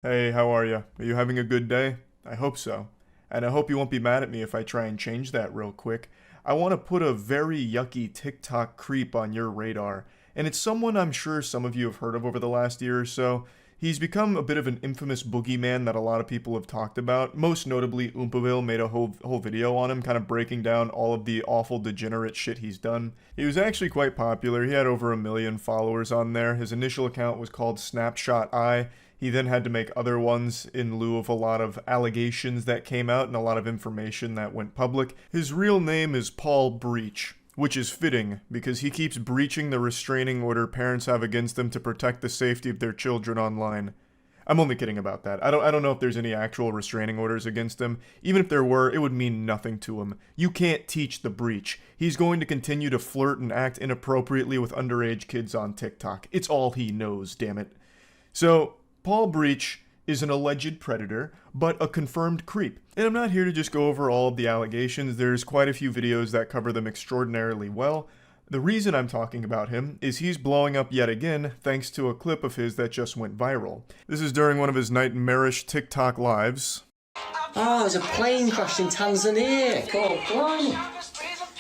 Hey, how are you? Are you having a good day? I hope so. And I hope you won't be mad at me if I try and change that real quick. I want to put a very yucky TikTok creep on your radar, and it's someone I'm sure some of you have heard of over the last year or so. He's become a bit of an infamous boogeyman that a lot of people have talked about. Most notably, Oompaville made a whole video on him, kind of breaking down all of the awful degenerate shit he's done. He was actually quite popular. He had over 1 million followers on there. His initial account was called Snapshot Eye. He then had to make other ones in lieu of a lot of allegations that came out and a lot of information that went public. His real name is Paul Breach, which is fitting because he keeps breaching the restraining order parents have against them to protect the safety of their children online. I'm only kidding about that. I don't know if there's any actual restraining orders against him. Even if there were, it would mean nothing to him. You can't teach the breach. He's going to continue to flirt and act inappropriately with underage kids on TikTok. It's all he knows, damn it. So, Paul Breach is an alleged predator, but a confirmed creep. And I'm not here to just go over all of the allegations. There's quite a few videos that cover them extraordinarily well. The reason I'm talking about him is he's blowing up yet again thanks to a clip of his that just went viral. This is during one of his nightmarish TikTok lives. Oh, there's a plane crashed in Tanzania. Oh, flying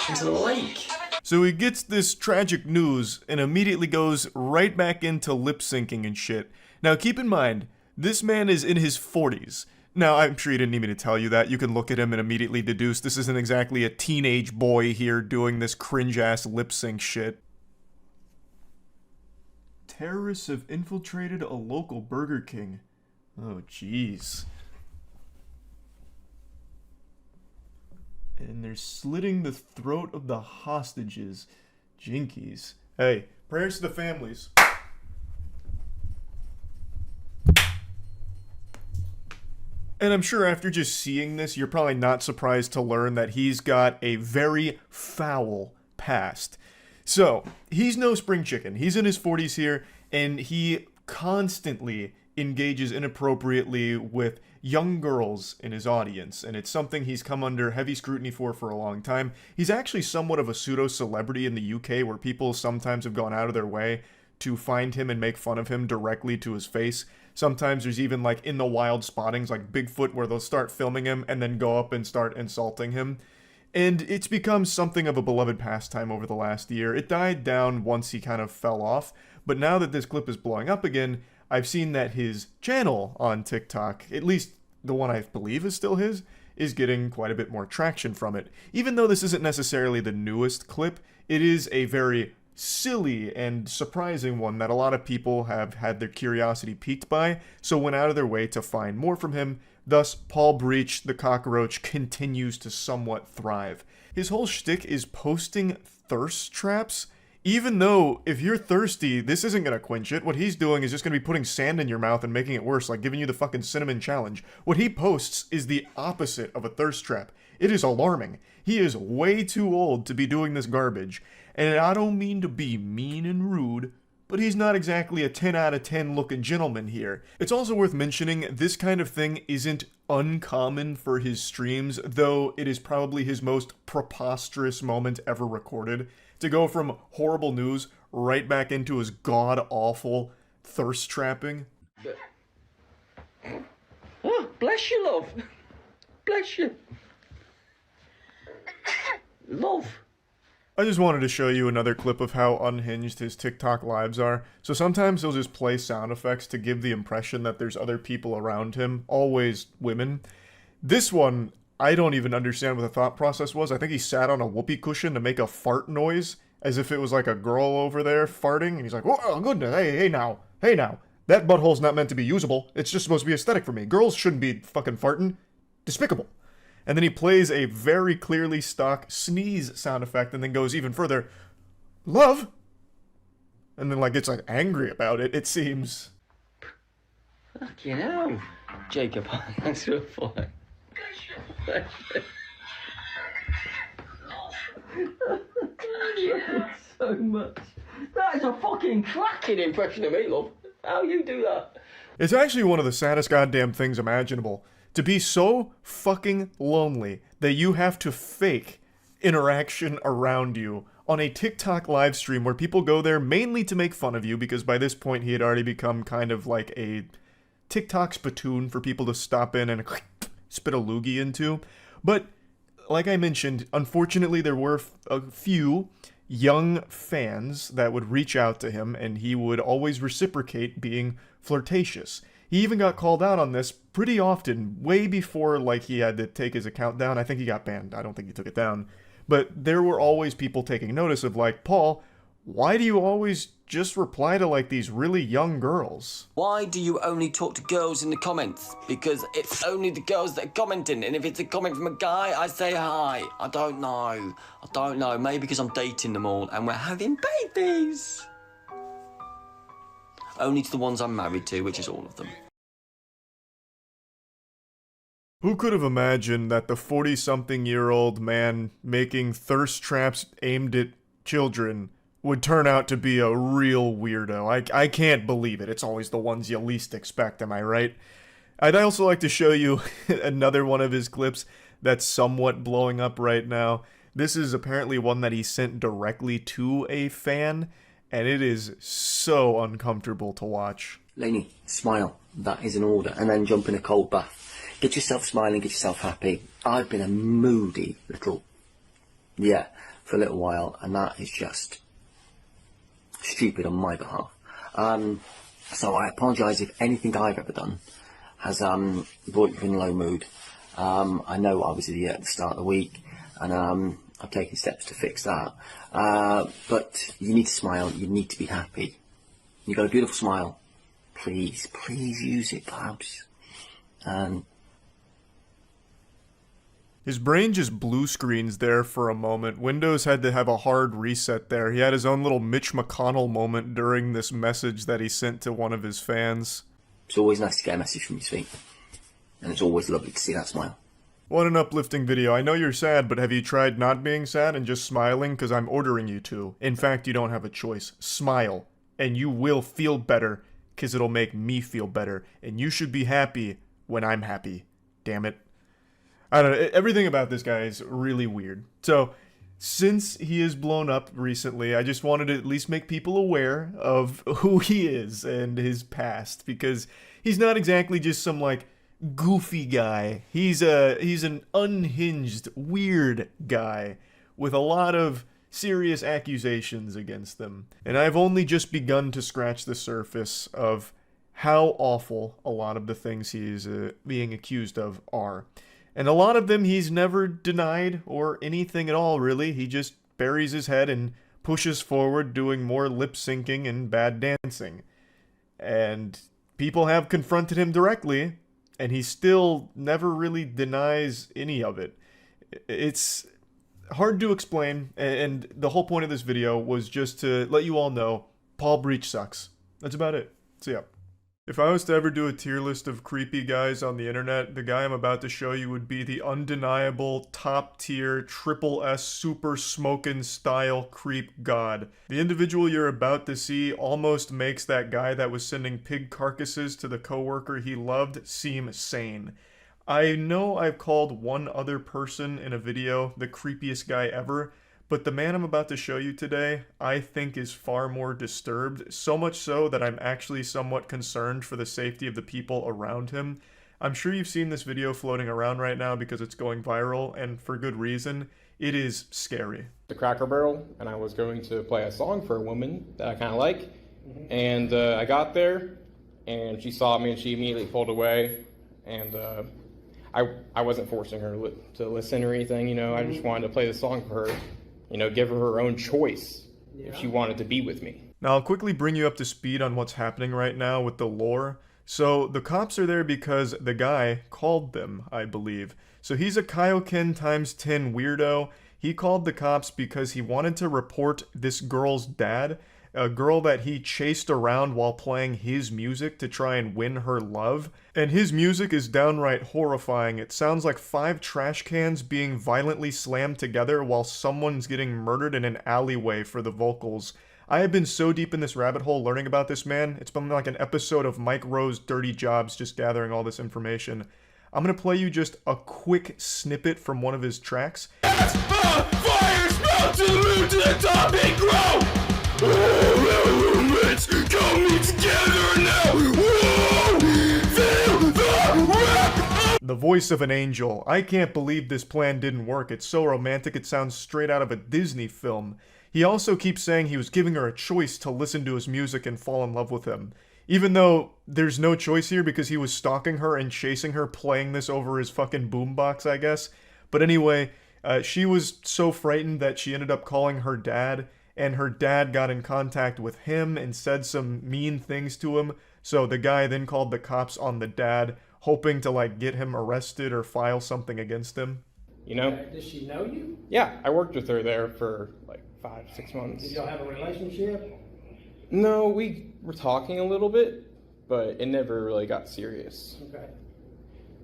into the lake. So he gets this tragic news and immediately goes right back into lip syncing and shit. Now keep in mind, this man is in his 40s. Now, I'm sure he didn't need me to tell you that. You can look at him and immediately deduce this isn't exactly a teenage boy here doing this cringe-ass lip sync shit. Terrorists have infiltrated a local Burger King. Oh, jeez. And they're slitting the throat of the hostages. Jinkies. Hey, prayers to the families. And I'm sure after just seeing this, you're probably not surprised to learn that he's got a very foul past. So, he's no spring chicken. He's in his 40s here, and he constantly engages inappropriately with young girls in his audience, and it's something he's come under heavy scrutiny for a long time. He's actually somewhat of a pseudo-celebrity in the UK, where people sometimes have gone out of their way to find him and make fun of him directly to his face. Sometimes there's even like in the wild spottings like Bigfoot where they'll start filming him and then go up and start insulting him. And it's become something of a beloved pastime over the last year. It died down once he kind of fell off, but now that this clip is blowing up again, I've seen that his channel on TikTok, at least the one I believe is still his, is getting quite a bit more traction from it. Even though this isn't necessarily the newest clip, it is a very silly and surprising one that a lot of people have had their curiosity piqued by, so went out of their way to find more from him. Thus, Paul Breach, the cockroach, continues to somewhat thrive. His whole shtick is posting thirst traps, even though if you're thirsty, this isn't gonna quench it. What he's doing is just gonna be putting sand in your mouth and making it worse, like giving you the fucking cinnamon challenge. What he posts is the opposite of a thirst trap. It is alarming. He is way too old to be doing this garbage. And I don't mean to be mean and rude, but he's not exactly a 10 out of 10 looking gentleman here. It's also worth mentioning this kind of thing isn't uncommon for his streams, though it is probably his most preposterous moment ever recorded. To go from horrible news right back into his god-awful thirst trapping. Oh, bless you, love. Bless you. Love. I just wanted to show you another clip of how unhinged his TikTok lives are. So sometimes he'll just play sound effects to give the impression that there's other people around him, always women. This one, I don't even understand what the thought process was. I think he sat on a whoopee cushion to make a fart noise, as if it was like a girl over there farting, and he's like, oh goodness, hey now, that butthole's not meant to be usable. It's just supposed to be aesthetic for me. Girls shouldn't be fucking farting. Despicable. And then he plays a very clearly stock sneeze sound effect and then goes even further, love? And then like gets like angry about it, it seems. Fucking hell. Jacob, thanks for the fly. So much. That is a fucking cracking impression of me, love. How you do that? It's actually one of the saddest goddamn things imaginable. To be so fucking lonely that you have to fake interaction around you on a TikTok live stream where people go there mainly to make fun of you, because by this point he had already become kind of like a TikTok spittoon for people to stop in and spit a loogie into. But like I mentioned, unfortunately there were a few young fans that would reach out to him, and he would always reciprocate being flirtatious. He even got called out on this pretty often, way before like he had to take his account down. I think he got banned. I don't think he took it down. But there were always people taking notice of like, Paul, why do you always just reply to like these really young girls? Why do you only talk to girls in the comments? Because it's only the girls that are commenting, and if it's a comment from a guy, I say hi. I don't know. Maybe because I'm dating them all and we're having babies. Only to the ones I'm married to, which is all of them. Who could have imagined that the 40-something-year-old man making thirst traps aimed at children would turn out to be a real weirdo? I can't believe it. It's always the ones you least expect, am I right? I'd also like to show you another one of his clips that's somewhat blowing up right now. This is apparently one that he sent directly to a fan, and it is so uncomfortable to watch. Lainey, smile. That is an order. And then jump in a cold bath. Get yourself smiling, get yourself happy. I've been a moody little, for a little while, and that is just stupid on my behalf. So I apologise if anything I've ever done has brought you in a low mood. I know I was an idiot at the start of the week, and I've taken steps to fix that. But you need to smile, you need to be happy. You've got a beautiful smile. Please use it, perhaps. His brain just blue screens there for a moment. Windows had to have a hard reset there. He had his own little Mitch McConnell moment during this message that he sent to one of his fans. It's always nice to get a message from your sweet. And it's always lovely to see that smile. What an uplifting video. I know you're sad, but have you tried not being sad and just smiling? Because I'm ordering you to. In fact, you don't have a choice. Smile. And you will feel better, because it'll make me feel better. And you should be happy when I'm happy. Damn it. I don't know, everything about this guy is really weird. So, since he is blown up recently, I just wanted to at least make people aware of who he is and his past, because he's not exactly just some, like, goofy guy. He's an unhinged, weird guy with a lot of serious accusations against them. And I've only just begun to scratch the surface of how awful a lot of the things he's being accused of are. And a lot of them he's never denied or anything at all, really. He just buries his head and pushes forward doing more lip syncing and bad dancing. And people have confronted him directly, and he still never really denies any of it. It's hard to explain, and the whole point of this video was just to let you all know Paul Breach sucks. That's about it. See ya. If I was to ever do a tier list of creepy guys on the internet, the guy I'm about to show you would be the undeniable, top-tier, triple S super smokin' style creep god. The individual you're about to see almost makes that guy that was sending pig carcasses to the coworker he loved seem sane. I know I've called one other person in a video the creepiest guy ever, but the man I'm about to show you today, I think is far more disturbed, so much so that I'm actually somewhat concerned for the safety of the people around him. I'm sure you've seen this video floating around right now because it's going viral, and for good reason. It is scary. The Cracker Barrel, and I was going to play a song for a woman that I kind of like, and I got there, and she saw me, and she immediately pulled away, and I wasn't forcing her to listen or anything, you know. I just wanted to play the song for her. You know, give her her own choice if she wanted to be with me. Now, I'll quickly bring you up to speed on what's happening right now with the lore. So, the cops are there because the guy called them, I believe. So, he's a Kaioken times 10 weirdo. He called the cops because he wanted to report this girl's dad, a girl that he chased around while playing his music to try and win her love. And his music is downright horrifying. It sounds like 5 trash cans being violently slammed together while someone's getting murdered in an alleyway for the vocals. I have been so deep in this rabbit hole learning about this man. It's been like an episode of Mike Rowe's Dirty Jobs just gathering all this information. I'm gonna play you just a quick snippet from one of his tracks. Fire sprout to the moon to the top and grow! All elements coming together now! Whoa! The voice of an angel. I can't believe this plan didn't work. It's so romantic it sounds straight out of a Disney film. He also keeps saying he was giving her a choice to listen to his music and fall in love with him. Even though there's no choice here because he was stalking her and chasing her, playing this over his fucking boombox, I guess. But anyway, she was so frightened that she ended up calling her dad, and her dad got in contact with him and said some mean things to him. So the guy then called the cops on the dad, hoping to like get him arrested or file something against him. You know? Does she know you? Yeah, I worked with her there for like 5-6 months. Did y'all have a relationship? No, we were talking a little bit, but it never really got serious. Okay.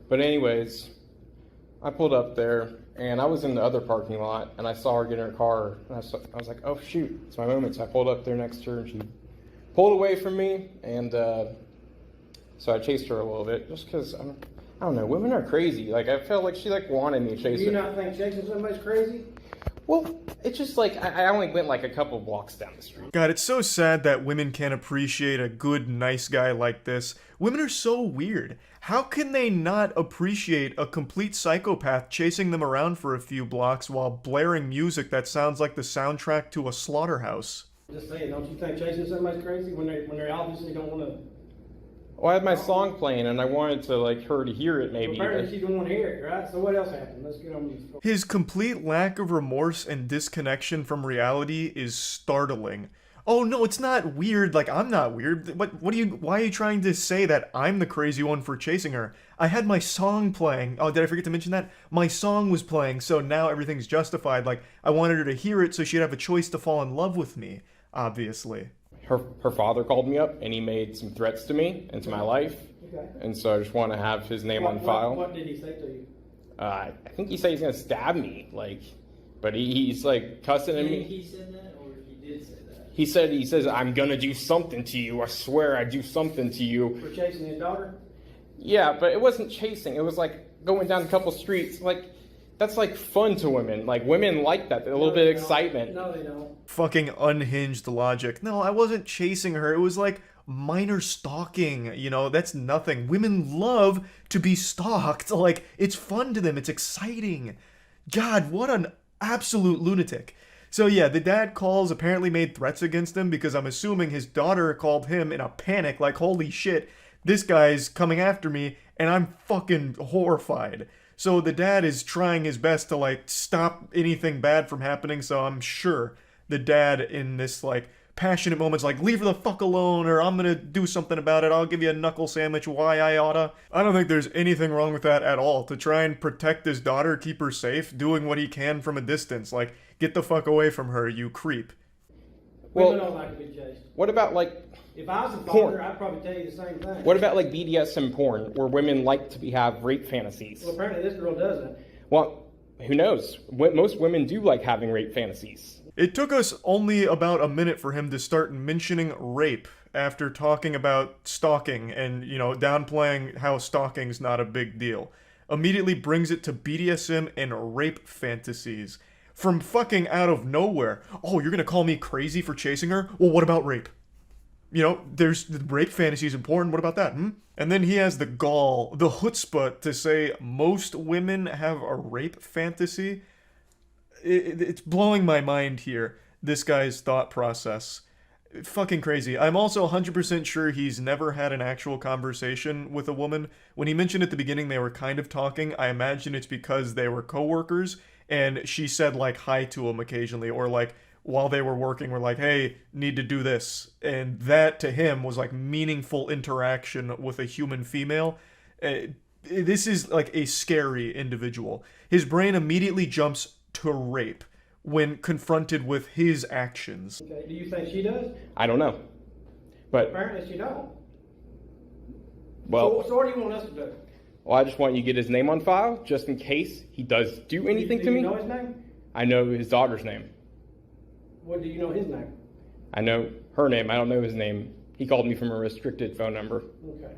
But anyways, I pulled up there, and I was in the other parking lot, and I saw her get in her car, and I was like, oh shoot, it's my moment. So I pulled up there next to her, and she pulled away from me, and so I chased her a little bit, just because, I don't know, women are crazy. Like, I felt like she like wanted me to chase Do her. you not think chasing somebody's crazy? Well, it's just like, I only went like a couple blocks down the street. God, it's so sad that women can't appreciate a good, nice guy like this. Women are so weird. How can they not appreciate a complete psychopath chasing them around for a few blocks while blaring music that sounds like the soundtrack to a slaughterhouse? Just saying, don't you think chasing somebody's crazy when they obviously don't want to? Well, I had my song playing, and I wanted to like her to hear it maybe. Apparently she don't want to hear it, right? So what else happened? Let's get on with this. His complete lack of remorse and disconnection from reality is startling. Oh no, it's not weird, like I'm not weird. Why are you trying to say that I'm the crazy one for chasing her? I had my song playing. Oh, did I forget to mention that? My song was playing, so now everything's justified. Like, I wanted her to hear it so she'd have a choice to fall in love with me, obviously. Her father called me up, and he made some threats to me and to my life. Okay. And so I just want to have his name on file. What did he say to you? I think he said he's gonna stab me, like, but he's like cussing at me. He said that, or he did say that? He says I'm gonna do something to you. I swear I do something to you. For chasing his daughter? Yeah, but it wasn't chasing. It was like going down a couple streets. Like, that's like fun to women. Like, women like that. A little bit of excitement. No, they don't. Fucking unhinged logic. No, I wasn't chasing her. It was like minor stalking. You know, that's nothing. Women love to be stalked. Like, it's fun to them. It's exciting. God, what an absolute lunatic. So yeah, the dad calls, apparently made threats against him because I'm assuming his daughter called him in a panic, like, holy shit, this guy's coming after me, and I'm fucking horrified. So the dad is trying his best to, like, stop anything bad from happening, so I'm sure the dad in this, like, passionate moment's like, leave her the fuck alone, or I'm gonna do something about it, I'll give you a knuckle sandwich, why I oughta. I don't think there's anything wrong with that at all. To try and protect his daughter, keep her safe, doing what he can from a distance. Like, get the fuck away from her, you creep. Women don't like to be chased. What about like If I was a porn? father, I'd probably tell you the same thing. What about like BDSM porn, where women like to have rape fantasies? Well, apparently this girl doesn't. Well, who knows? Most women do like having rape fantasies. It took us only about a minute for him to start mentioning rape after talking about stalking and, you know, downplaying how stalking's not a big deal. Immediately brings it to BDSM and rape fantasies. From fucking out of nowhere. Oh, you're gonna call me crazy for chasing her? Well, what about rape? You know, there's rape fantasies in porn. What about that, And then he has the gall, the chutzpah to say most women have a rape fantasy. It's blowing my mind here, this guy's thought process. Fucking crazy. I'm also 100% sure he's never had an actual conversation with a woman. When he mentioned at the beginning they were kind of talking, I imagine it's because they were coworkers, and she said, like, hi to him occasionally, or, like, while they were working, were like, hey, need to do this. And that, to him, was, like, meaningful interaction with a human female. This is, like, a scary individual. His brain immediately jumps to rape when confronted with his actions. Okay. Do you think she does? I don't know. But, Apparently she don't. well, So what do you want us to do? well, I just want you to get his name on file, just in case he does do anything do to you me. know his name? I know his daughter's name. What do you know his name? I know her name. I don't know his name. He called me from a restricted phone number. Okay.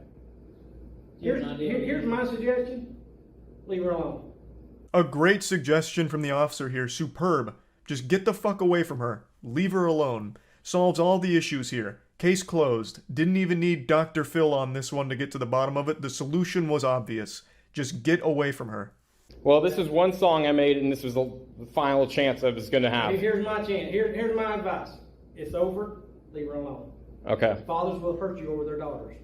Here's my suggestion. Leave her alone. A great suggestion from the officer here. Superb. Just get the fuck away from her. Leave her alone. Solves all the issues here. Case closed. Didn't even need Dr. Phil on this one to get to the bottom of it. The solution was obvious. Just get away from her. Well, this is one song I made, and this was the final chance I was going to have. Here's my chance. Here's my advice. It's over. Leave her alone. Okay. Fathers will hurt you over their daughters.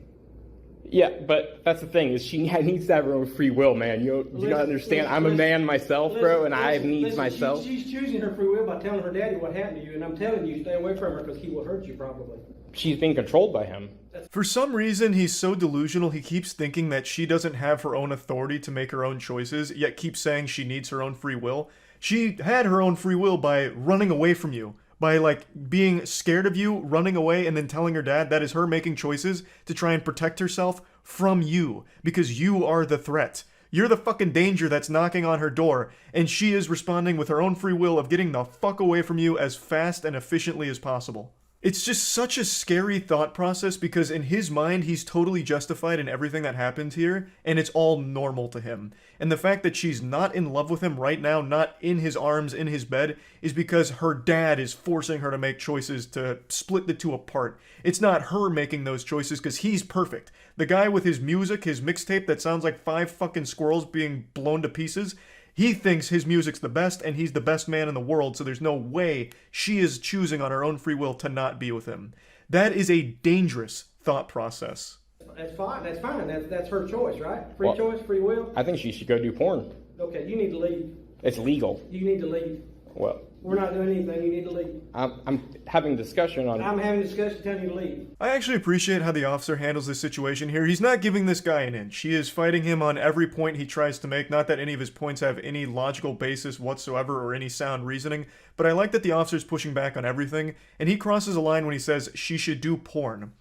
Yeah, but that's the thing, is she needs to have her own free will, man. You not understand? I'm a man myself, bro, and I have needs myself. She's choosing her free will by telling her daddy what happened to you, and I'm telling you, stay away from her because he will hurt you probably. She's being controlled by him. For some reason, he's so delusional, he keeps thinking that she doesn't have her own authority to make her own choices, yet keeps saying she needs her own free will. She had her own free will by running away from you. By, like, being scared of you, running away, and then telling her dad that is her making choices to try and protect herself from you. Because you are the threat. You're the fucking danger that's knocking on her door, and she is responding with her own free will of getting the fuck away from you as fast and efficiently as possible. It's just such a scary thought process because in his mind, he's totally justified in everything that happened here, and it's all normal to him. And the fact that she's not in love with him right now, not in his arms, in his bed, is because her dad is forcing her to make choices to split the two apart. It's not her making those choices because he's perfect. The guy with his music, his mixtape that sounds like 5 fucking squirrels being blown to pieces, he thinks his music's the best and he's the best man in the world, so there's no way she is choosing on her own free will to not be with him. That is a dangerous thought process. That's fine. That's her choice, right? Free choice, free will. I think she should go do porn. Okay, you need to leave. It's legal. You need to leave. Well, we're not doing anything. You need to leave. I'm having discussion on. I'm having a discussion telling you to leave. I actually appreciate how the officer handles this situation here. He's not giving this guy an inch. He is fighting him on every point he tries to make. Not that any of his points have any logical basis whatsoever or any sound reasoning, but I like that the officer's pushing back on everything, and he crosses a line when he says she should do porn.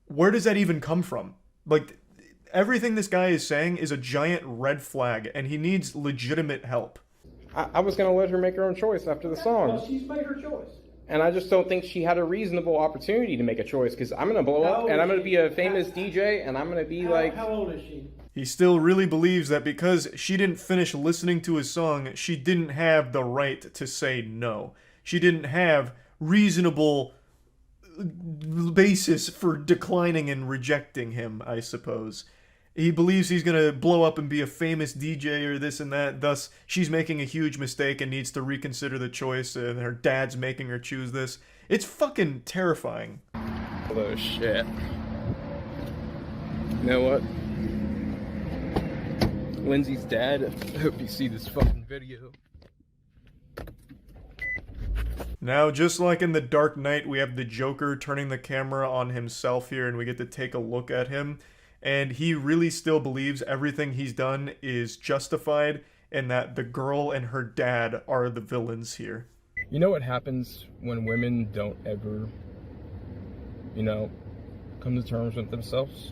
Where does that even come from? Like, everything this guy is saying is a giant red flag, and he needs legitimate help. I was going to let her make her own choice after the song. Well, she's made her choice. And I just don't think she had a reasonable opportunity to make a choice, because I'm going to blow up, and I'm going to be a famous DJ, and I'm going to be like... How old is she? He still really believes that because she didn't finish listening to his song, she didn't have the right to say no. She didn't have reasonable basis for declining and rejecting him, I suppose. He believes he's gonna blow up and be a famous DJ or this and that, thus she's making a huge mistake and needs to reconsider the choice, and her dad's making her choose this. It's fucking terrifying. Oh shit. You know what? Lindsay's dad, I hope you see this fucking video. Now, just like in The Dark Knight, we have the Joker turning the camera on himself here, and we get to take a look at him. And he really still believes everything he's done is justified, and that the girl and her dad are the villains here. You know what happens when women don't ever, come to terms with themselves?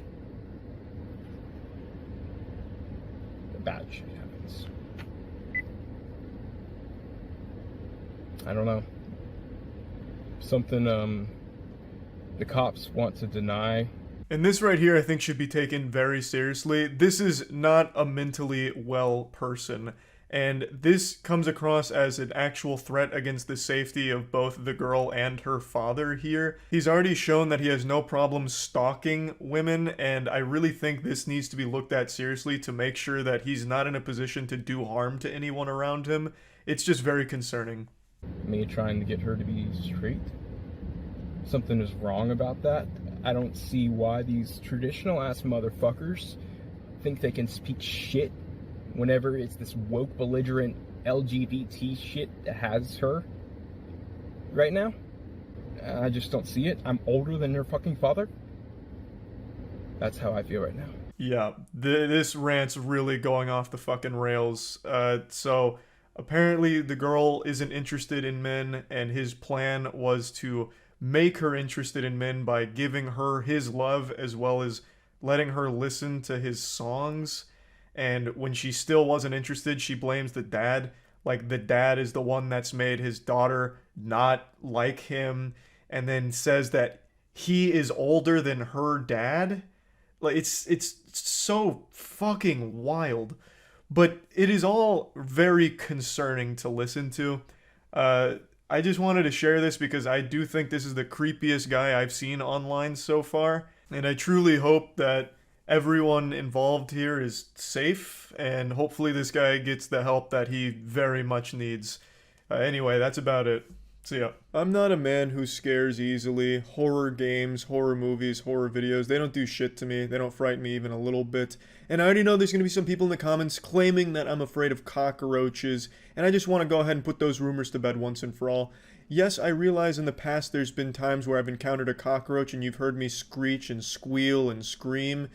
Bad shit happens. I don't know. Something the cops want to deny. And this right here I think should be taken very seriously. This is not a mentally well person, and this comes across as an actual threat against the safety of both the girl and her father here. He's already shown that he has no problem stalking women, and I really think this needs to be looked at seriously to make sure that he's not in a position to do harm to anyone around him. It's just very concerning. Me trying to get her to be straight? Something is wrong about that. I don't see why these traditional ass motherfuckers think they can speak shit whenever it's this woke, belligerent LGBT shit that has her right now. I just don't see it. I'm older than her fucking father. That's how I feel right now. Yeah, this rant's really going off the fucking rails. So apparently the girl isn't interested in men, and his plan was to make her interested in men by giving her his love as well as letting her listen to his songs. And when she still wasn't interested, she blames the dad. Like, the dad is the one that's made his daughter not like him, and then says that he is older than her dad. Like, it's so fucking wild. But it is all very concerning to listen to. I just wanted to share this because I do think this is the creepiest guy I've seen online so far. And I truly hope that everyone involved here is safe, and hopefully this guy gets the help that he very much needs. Anyway, that's about it. See ya. I'm not a man who scares easily. Horror games, horror movies, horror videos, they don't do shit to me. They don't frighten me even a little bit. And I already know there's going to be some people in the comments claiming that I'm afraid of cockroaches, and I just want to go ahead and put those rumors to bed once and for all. Yes, I realize in the past there's been times where I've encountered a cockroach and you've heard me screech and squeal and scream,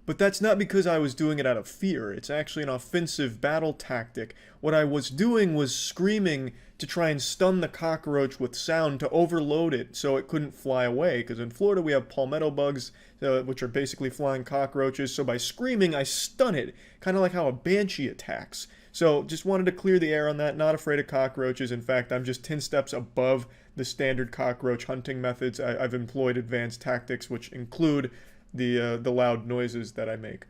but that's not because I was doing it out of fear. It's actually an offensive battle tactic. What I was doing was screaming to try and stun the cockroach with sound to overload it so it couldn't fly away. Because in Florida we have palmetto bugs, which are basically flying cockroaches. So by screaming, I stun it. Kind of like how a banshee attacks. So just wanted to clear the air on that. Not afraid of cockroaches. In fact, I'm just 10 steps above the standard cockroach hunting methods. I've employed advanced tactics, which include the loud noises that I make.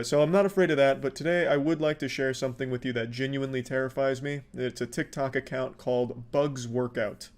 So I'm not afraid of that, but today I would like to share something with you that genuinely terrifies me. It's a TikTok account called Bugs Workout.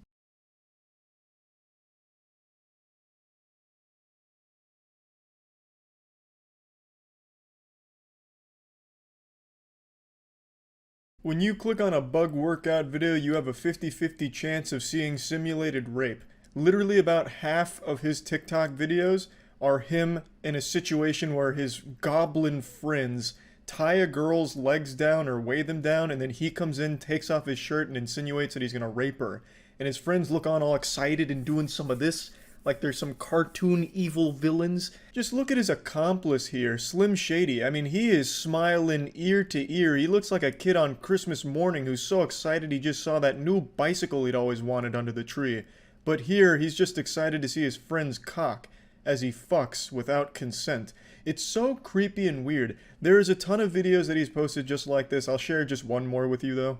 When you click on a bug workout video, you have a 50-50 chance of seeing simulated rape. Literally about half of his TikTok videos are him in a situation where his goblin friends tie a girl's legs down or weigh them down, and then he comes in, takes off his shirt, and insinuates that he's gonna rape her. And his friends look on all excited and doing some of this, like there's some cartoon evil villains. Just look at his accomplice here, Slim Shady. I mean, he is smiling ear to ear. He looks like a kid on Christmas morning who's so excited he just saw that new bicycle he'd always wanted under the tree. But here, he's just excited to see his friend's cock as he fucks without consent. It's so creepy and weird. There is a ton of videos that he's posted just like this. I'll share just one more with you though.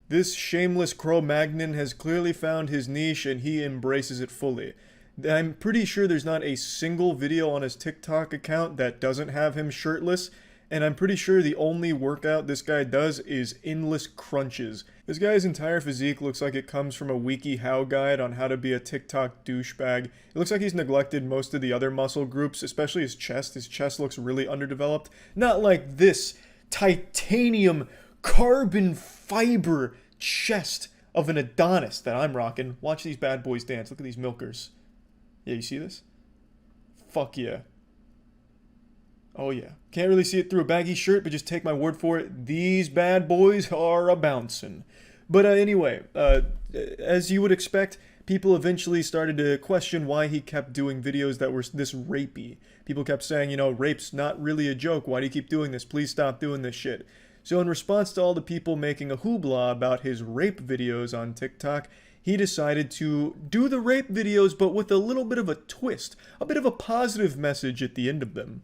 This shameless Cro-Magnon has clearly found his niche and he embraces it fully. I'm pretty sure there's not a single video on his TikTok account that doesn't have him shirtless, and I'm pretty sure the only workout this guy does is endless crunches. This guy's entire physique looks like it comes from a WikiHow guide on how to be a TikTok douchebag. It looks like he's neglected most of the other muscle groups, especially his chest. His chest looks really underdeveloped. Not like this titanium carbon fiber chest of an Adonis that I'm rocking. Watch these bad boys dance. Look at these milkers. Yeah, you see this? Fuck yeah. Oh yeah. Can't really see it through a baggy shirt, but just take my word for it. These bad boys are a-bouncing. But anyway, as you would expect, people eventually started to question why he kept doing videos that were this rapey. People kept saying, you know, rape's not really a joke. Why do you keep doing this? Please stop doing this shit. So in response to all the people making a hoopla about his rape videos on TikTok, he decided to do the rape videos, but with a little bit of a twist, a bit of a positive message at the end of them.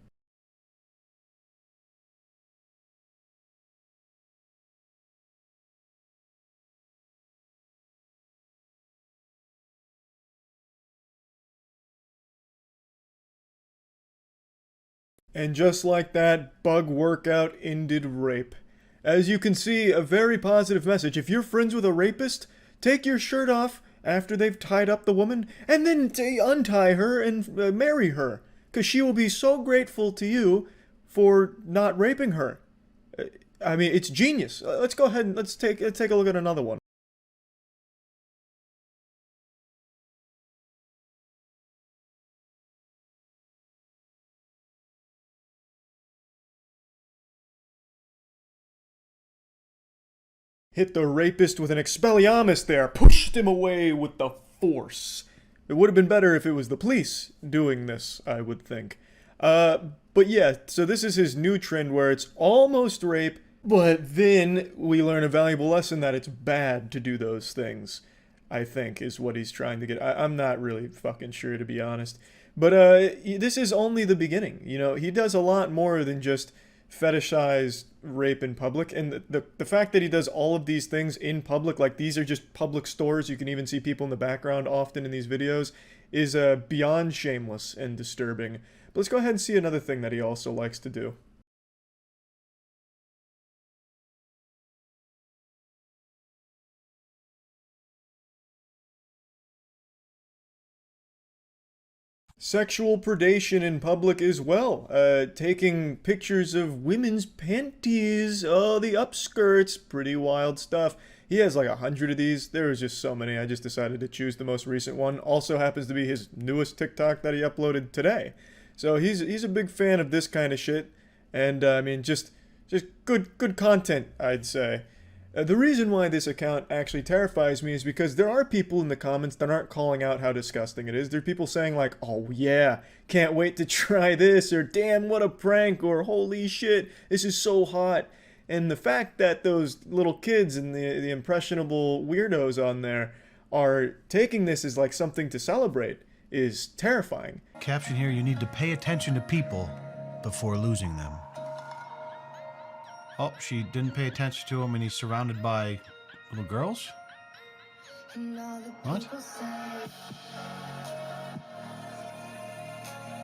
And just like that, bug workout ended rape. As you can see, a very positive message. If you're friends with a rapist, take your shirt off after they've tied up the woman, and then untie her and marry her. Because she will be so grateful to you for not raping her. I mean, it's genius. Let's go ahead and let's take a look at another one. Hit the rapist with an Expelliarmus there, pushed him away with the force. It would have been better if it was the police doing this, I would think. But yeah, so this is his new trend where it's almost rape, but then we learn a valuable lesson that it's bad to do those things, I think, is what he's trying to get. I'm not really fucking sure, to be honest. But this is only the beginning. You know, he does a lot more than just fetishize rape in public, and the fact that he does all of these things in public, like these are just public stores, you can even see people in the background often in these videos, is beyond shameless and disturbing. But let's go ahead and see another thing that he also likes to do. Sexual predation in public as well. Taking pictures of women's panties, oh, the upskirts, pretty wild stuff. He has like 100 of these. There was just so many. I just decided to choose the most recent one. Also happens to be his newest TikTok that he uploaded today. So he's a big fan of this kind of shit. And I mean, just good content, I'd say. The reason why this account actually terrifies me is because there are people in the comments that aren't calling out how disgusting it is. There are people saying like, oh yeah, can't wait to try this, or damn, what a prank, or holy shit, this is so hot. And the fact that those little kids and the impressionable weirdos on there are taking this as like something to celebrate is terrifying. Caption here, you need to pay attention to people before losing them. Oh, she didn't pay attention to him and he's surrounded by little girls? What?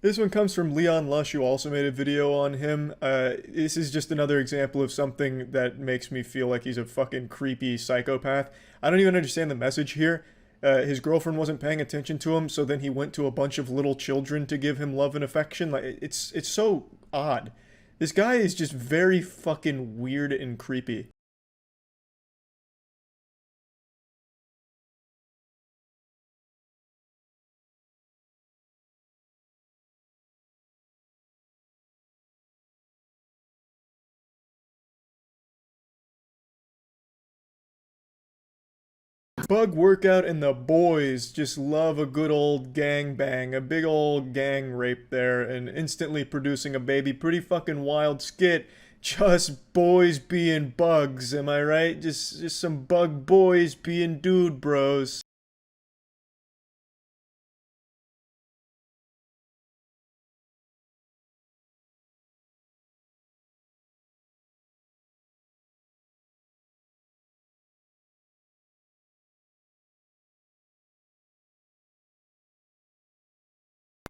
This one comes from Leon Lush, who also made a video on him. This is just another example of something that makes me feel like he's a fucking creepy psychopath. I don't even understand the message here. His girlfriend wasn't paying attention to him, so then he went to a bunch of little children to give him love and affection. Like, it's so odd. This guy is just very fucking weird and creepy. Bug workout and the boys just love a good old gangbang, a big old gang rape there, and instantly producing a baby. Pretty fucking wild skit. Just boys being bugs, am I right? Just some bug boys being dude bros.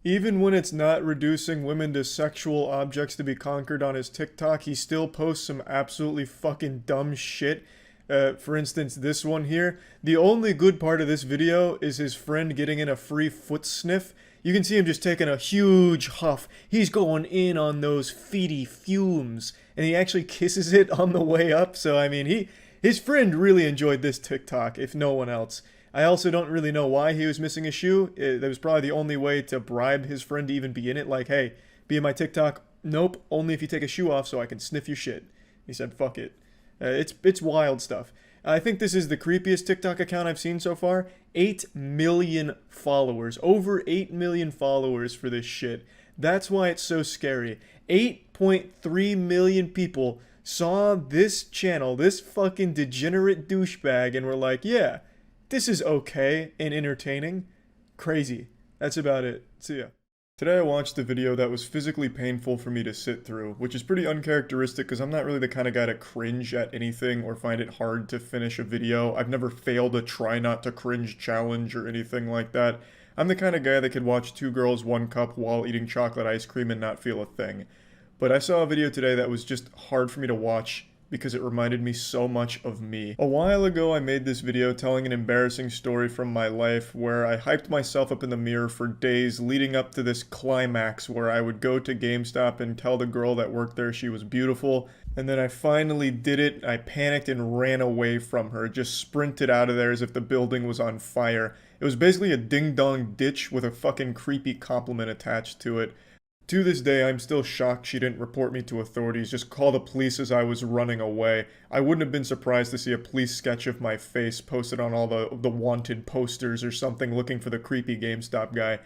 Even when it's not reducing women to sexual objects to be conquered on his TikTok, he still posts some absolutely fucking dumb shit. For instance, this one here. The only good part of this video is his friend getting in a free foot sniff. You can see him just taking a huge huff. He's going in on those feety fumes. And he actually kisses it on the way up. So, I mean, his friend really enjoyed this TikTok, if no one else. I also don't really know why he was missing a shoe. That was probably the only way to bribe his friend to even be in it. Like, hey, be in my TikTok. Nope, only if you take a shoe off so I can sniff your shit. He said, fuck it. It's wild stuff. I think this is the creepiest TikTok account I've seen so far. 8 million followers. Over 8 million followers for this shit. That's why it's so scary. 8.3 million people saw this channel, this fucking degenerate douchebag, and were like, yeah, this is okay and entertaining. Crazy. That's about it. See ya. Today I watched a video that was physically painful for me to sit through, which is pretty uncharacteristic because I'm not really the kind of guy to cringe at anything or find it hard to finish a video. I've never failed a try not to cringe challenge or anything like that. I'm the kind of guy that could watch 2 girls 1 cup while eating chocolate ice cream and not feel a thing. But I saw a video today that was just hard for me to watch because it reminded me so much of me. A while ago I made this video telling an embarrassing story from my life where I hyped myself up in the mirror for days leading up to this climax where I would go to GameStop and tell the girl that worked there she was beautiful, and then I finally did it. I panicked and ran away from her, just sprinted out of there as if the building was on fire. It was basically a ding-dong ditch with a fucking creepy compliment attached to it. To this day, I'm still shocked she didn't report me to authorities, just call the police as I was running away. I wouldn't have been surprised to see a police sketch of my face posted on all the wanted posters or something looking for the creepy GameStop guy.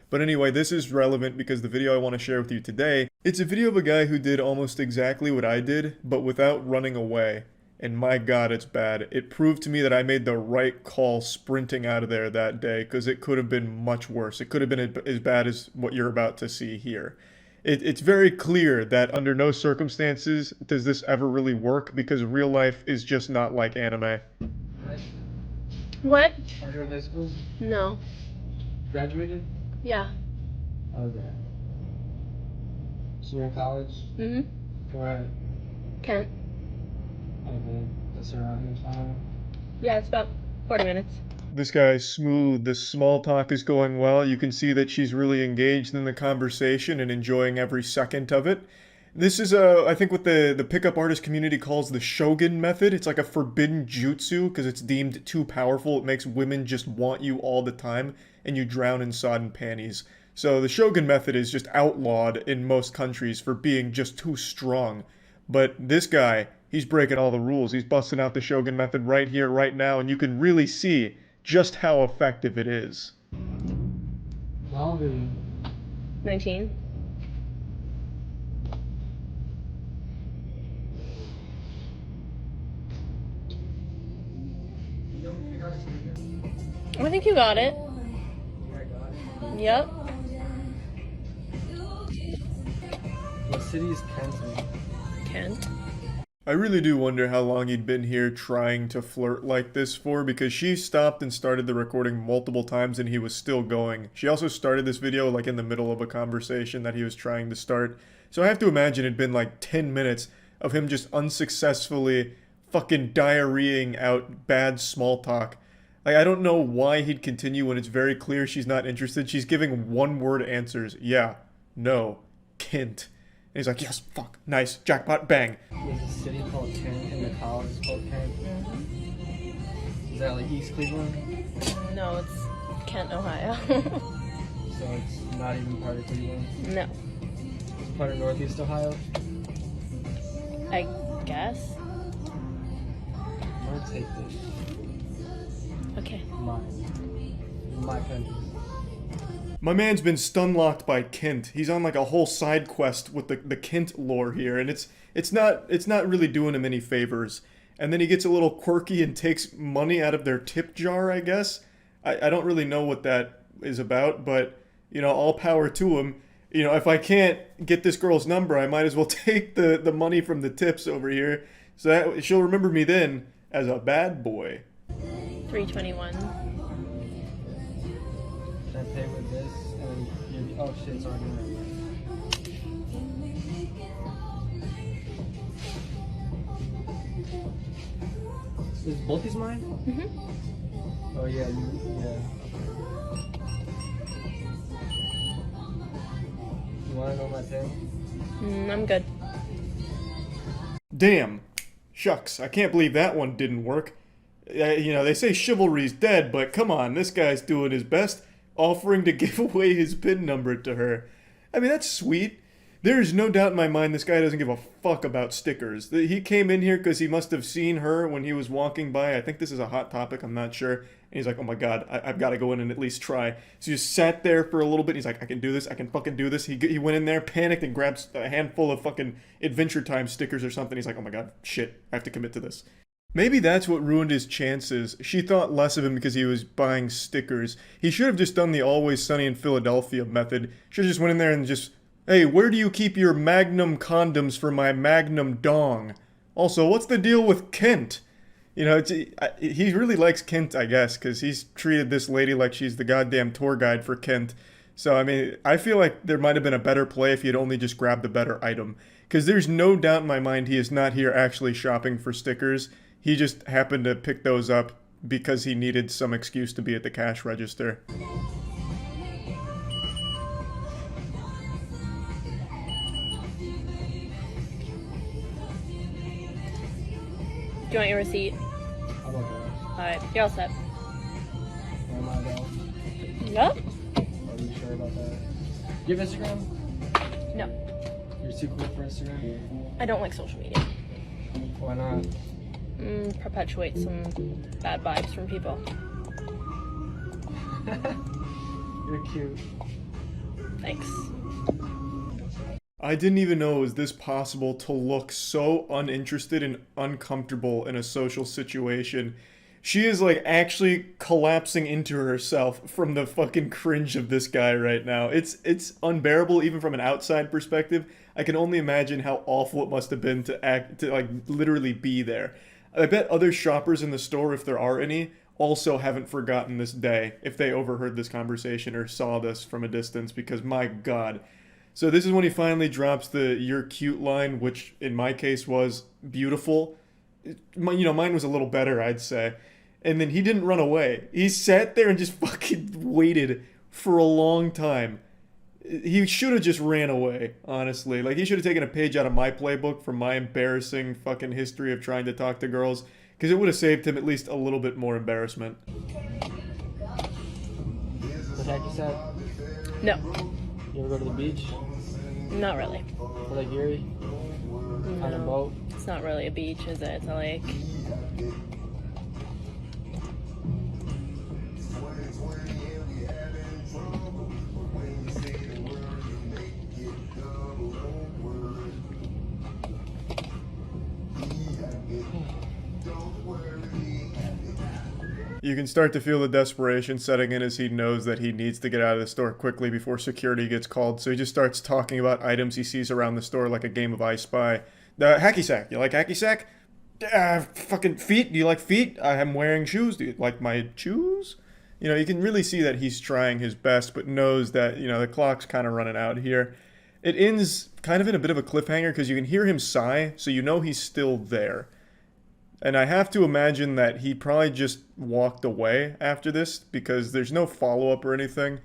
But anyway, this is relevant because the video I want to share with you today, it's a video of a guy who did almost exactly what I did, but without running away. And my god, it's bad. It proved to me that I made the right call sprinting out of there that day, because it could have been much worse. It could have been as bad as what you're about to see here. It's very clear that under no circumstances does this ever really work, because real life is just not like anime. What? Are you in high school? No. Graduated? Yeah. Okay. So you're in college? Mm-hmm. Where at? Kent. Okay. That's around here somewhere? Yeah, it's about 40 minutes. this guy's smooth. The small talk is going well. You can see that she's really engaged in the conversation and enjoying every second of it. This is, I think, what the pickup artist community calls the Shogun method. It's like a forbidden jutsu because it's deemed too powerful. It makes women just want you all the time, and you drown in sodden panties. So the Shogun method is just outlawed in most countries for being just too strong. But this guy, he's breaking all the rules. He's busting out the Shogun method right here, right now, and you can really see just how effective it is. How old are you? 19. I think you got it. Yep. What city is Kent in? Kent. I really do wonder how long he'd been here trying to flirt like this for, because she stopped and started the recording multiple times and he was still going. She also started this video like in the middle of a conversation that he was trying to start. So I have to imagine it'd been like 10 minutes of him just unsuccessfully fucking diarrheaing out bad small talk. Like, I don't know why he'd continue when it's very clear she's not interested. She's giving one-word answers. Yeah, no, Kent. And he's like, yes, fuck, nice, jackpot, bang. There's a city called Kent and the college is called Kent. Is that like East Cleveland? No, it's Kent, Ohio. So it's not even part of Cleveland? No. It's part of Northeast Ohio? I guess. I'm gonna take this. Okay. My country. My man's been stun-locked by Kent. He's on like a whole side quest with the Kent lore here, and it's not really doing him any favors. And then he gets a little quirky and takes money out of their tip jar, I guess. I don't really know what that is about, but, you know, all power to him. You know, if I can't get this girl's number, I might as well take the money from the tips over here, so that she'll remember me then as a bad boy. 321. Should I pay with this? And oh shit, it's already in there. Is both these mine? Mm-hmm. Oh yeah, yeah. You wanna know my thing? I'm good. Damn. Shucks, I can't believe that one didn't work. You know, they say chivalry's dead, but come on, this guy's doing his best, offering to give away his PIN number to her. I mean, that's sweet. There's no doubt in my mind this guy doesn't give a fuck about stickers. He came in here because he must have seen her when he was walking by. I think this is a hot topic, I'm not sure. And he's like, oh my god, I've got to go in and at least try. So he just sat there for a little bit, and he's like, I can do this, I can fucking do this. He went in there, panicked, and grabbed a handful of fucking Adventure Time stickers or something. He's like, oh my god, shit, I have to commit to this. Maybe that's what ruined his chances. She thought less of him because he was buying stickers. He should have just done the Always Sunny in Philadelphia method. Should have just went in there and just, hey, where do you keep your Magnum condoms for my Magnum dong? Also, what's the deal with Kent? You know, he really likes Kent, I guess, because he's treated this lady like she's the goddamn tour guide for Kent. So, I mean, I feel like there might have been a better play if he had only just grabbed the better item. Because there's no doubt in my mind he is not here actually shopping for stickers. He just happened to pick those up because he needed some excuse to be at the cash register. Do you want your receipt? I want that. Alright, you're all set. Am I though? Yep. Are you sure about that? Do you have Instagram? No. You're too cool for Instagram? I don't like social media. Why not? Perpetuate some bad vibes from people. You're cute. Thanks. I didn't even know it was this possible to look so uninterested and uncomfortable in a social situation. She is like actually collapsing into herself from the fucking cringe of this guy right now. It's unbearable even from an outside perspective. I can only imagine how awful it must have been to like literally be there. I bet other shoppers in the store, if there are any, also haven't forgotten this day if they overheard this conversation or saw this from a distance, because my god. So this is when he finally drops the "you're cute" line, which in my case was beautiful. You know, mine was a little better, I'd say. And then he didn't run away. He sat there and just fucking waited for a long time. He should have just ran away, honestly. Like, he should have taken a page out of my playbook from my embarrassing fucking history of trying to talk to girls, because it would have saved him at least a little bit more embarrassment. What hacky sack? No, You ever go to the beach? not really. Or Lake Erie? On a No. boat? It's not really a beach, is it? It's a lake. You can start to feel the desperation setting in as he knows that he needs to get out of the store quickly before security gets called, so he just starts talking about items he sees around the store like a game of I Spy. Hacky sack. You like hacky sack? Fucking feet. Do you like feet? I'm wearing shoes. Do you like my shoes? You know, you can really see that he's trying his best, but knows that, you know, the clock's kind of running out here. It ends kind of in a bit of a cliffhanger because you can hear him sigh, so you know he's still there. And I have to imagine that he probably just walked away after this because there's no follow-up or anything.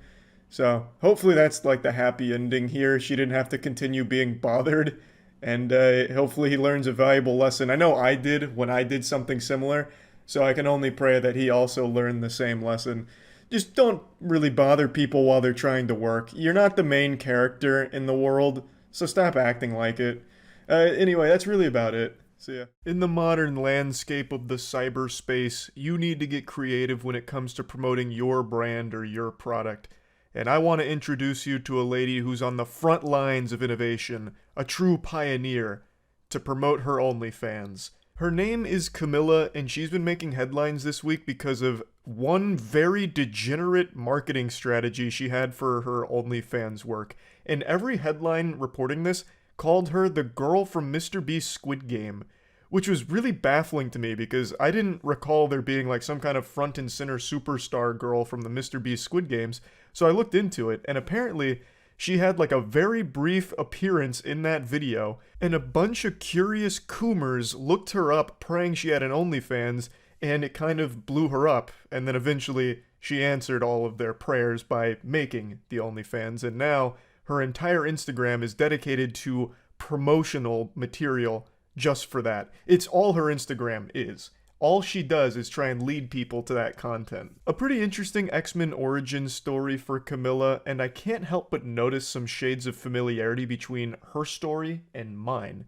So hopefully that's like the happy ending here. She didn't have to continue being bothered. And hopefully he learns a valuable lesson. I know I did when I did something similar. So I can only pray that he also learned the same lesson. Just don't really bother people while they're trying to work. You're not the main character in the world, so stop acting like it. Anyway, that's really about it. See ya. In the modern landscape of the cyberspace, you need to get creative when it comes to promoting your brand or your product. And I want to introduce you to a lady who's on the front lines of innovation, a true pioneer, to promote her OnlyFans. Her name is Camilla, and she's been making headlines this week because of one very degenerate marketing strategy she had for her OnlyFans work. And every headline reporting this called her the girl from Mr. Beast's Squid Game, which was really baffling to me because I didn't recall there being like some kind of front and center superstar girl from the Mr. Beast Squid Games, so I looked into it, and apparently she had like a very brief appearance in that video, and a bunch of curious coomers looked her up praying she had an OnlyFans, and it kind of blew her up, and then eventually she answered all of their prayers by making the OnlyFans, and now her entire Instagram is dedicated to promotional material just for that. It's all her Instagram is. All she does is try and lead people to that content. A pretty interesting X-Men origin story for Camilla, and I can't help but notice some shades of familiarity between her story and mine.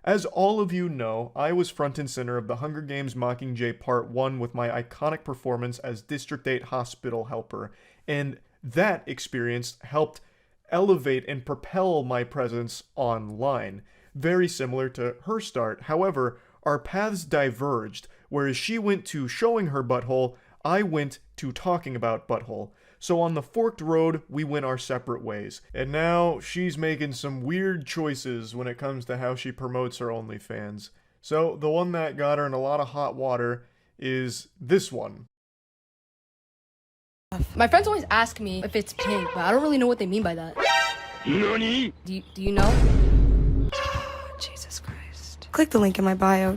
As all of you know, I was front and center of the Hunger Games Mockingjay Part 1 with my iconic performance as District 8 hospital helper, and that experience helped elevate and propel my presence online. Very similar to her start. However, our paths diverged, whereas she went to showing her butthole, I went to talking about butthole. So on the forked road, we went our separate ways. And now she's making some weird choices when it comes to how she promotes her OnlyFans. So the one that got her in a lot of hot water is this one. My friends always ask me if it's pink, but I don't really know what they mean by that. NANI? Do you know? Jesus Christ. Click the link in my bio.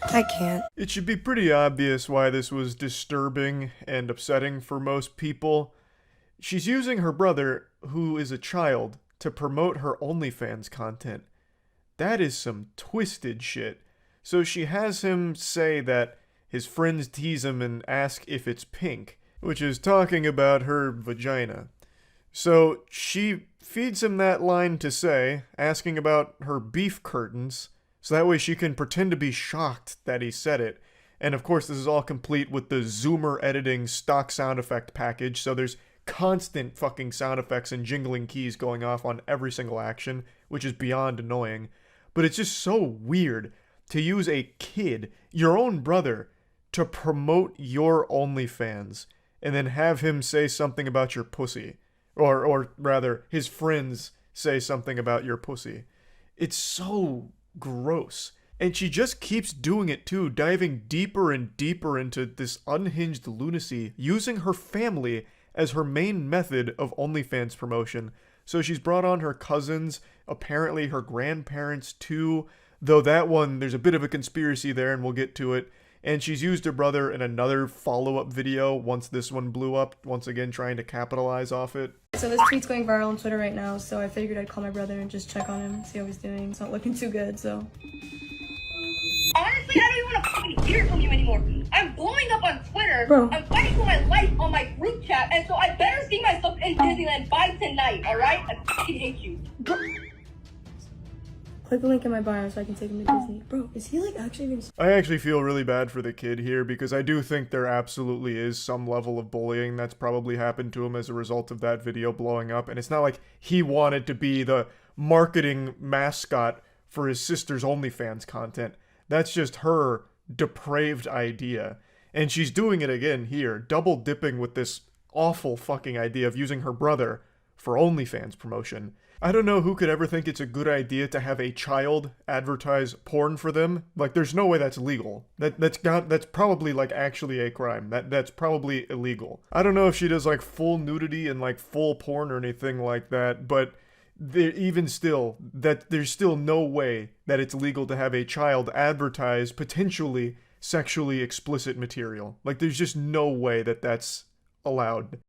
I can't. It should be pretty obvious why this was disturbing and upsetting for most people. She's using her brother, who is a child, to promote her OnlyFans content. That is some twisted shit. So she has him say that his friends tease him and ask if it's pink, which is talking about her vagina. So she feeds him that line to say, asking about her beef curtains, so that way she can pretend to be shocked that he said it. And of course, this is all complete with the Zoomer editing stock sound effect package, so there's constant fucking sound effects and jingling keys going off on every single action, which is beyond annoying. But it's just so weird to use a kid, your own brother, to promote your OnlyFans, and then have him say something about your pussy. Or rather, his friends say something about your pussy. It's so gross. And she just keeps doing it too, diving deeper and deeper into this unhinged lunacy, using her family as her main method of OnlyFans promotion. So she's brought on her cousins, apparently her grandparents too, though that one, there's a bit of a conspiracy there and we'll get to it. And she's used her brother in another follow-up video once this one blew up, once again trying to capitalize off it. So this tweet's going viral on Twitter right now, so I figured I'd call my brother and just check on him, see how he's doing. It's not looking too good, so. Honestly, I don't even want to fucking hear from you anymore. I'm blowing up on Twitter. Bro. I'm fighting for my life on my group chat, and so I better see myself in Disneyland by tonight, alright? I fucking hate you. Click the link in my bio so I can take him to Disney. Bro, is he like actually gonna... I actually feel really bad for the kid here because I do think there absolutely is some level of bullying that's probably happened to him as a result of that video blowing up. And it's not like he wanted to be the marketing mascot for his sister's OnlyFans content. That's just her depraved idea. And she's doing it again here, double dipping with this awful fucking idea of using her brother for OnlyFans promotion. I don't know who could ever think it's a good idea to have a child advertise porn for them. Like, there's no way that's legal. That's probably like actually a crime. That's probably illegal. I don't know if she does like full nudity and like full porn or anything like that, but even still, that there's still no way that it's legal to have a child advertise potentially sexually explicit material. Like, there's just no way that that's allowed.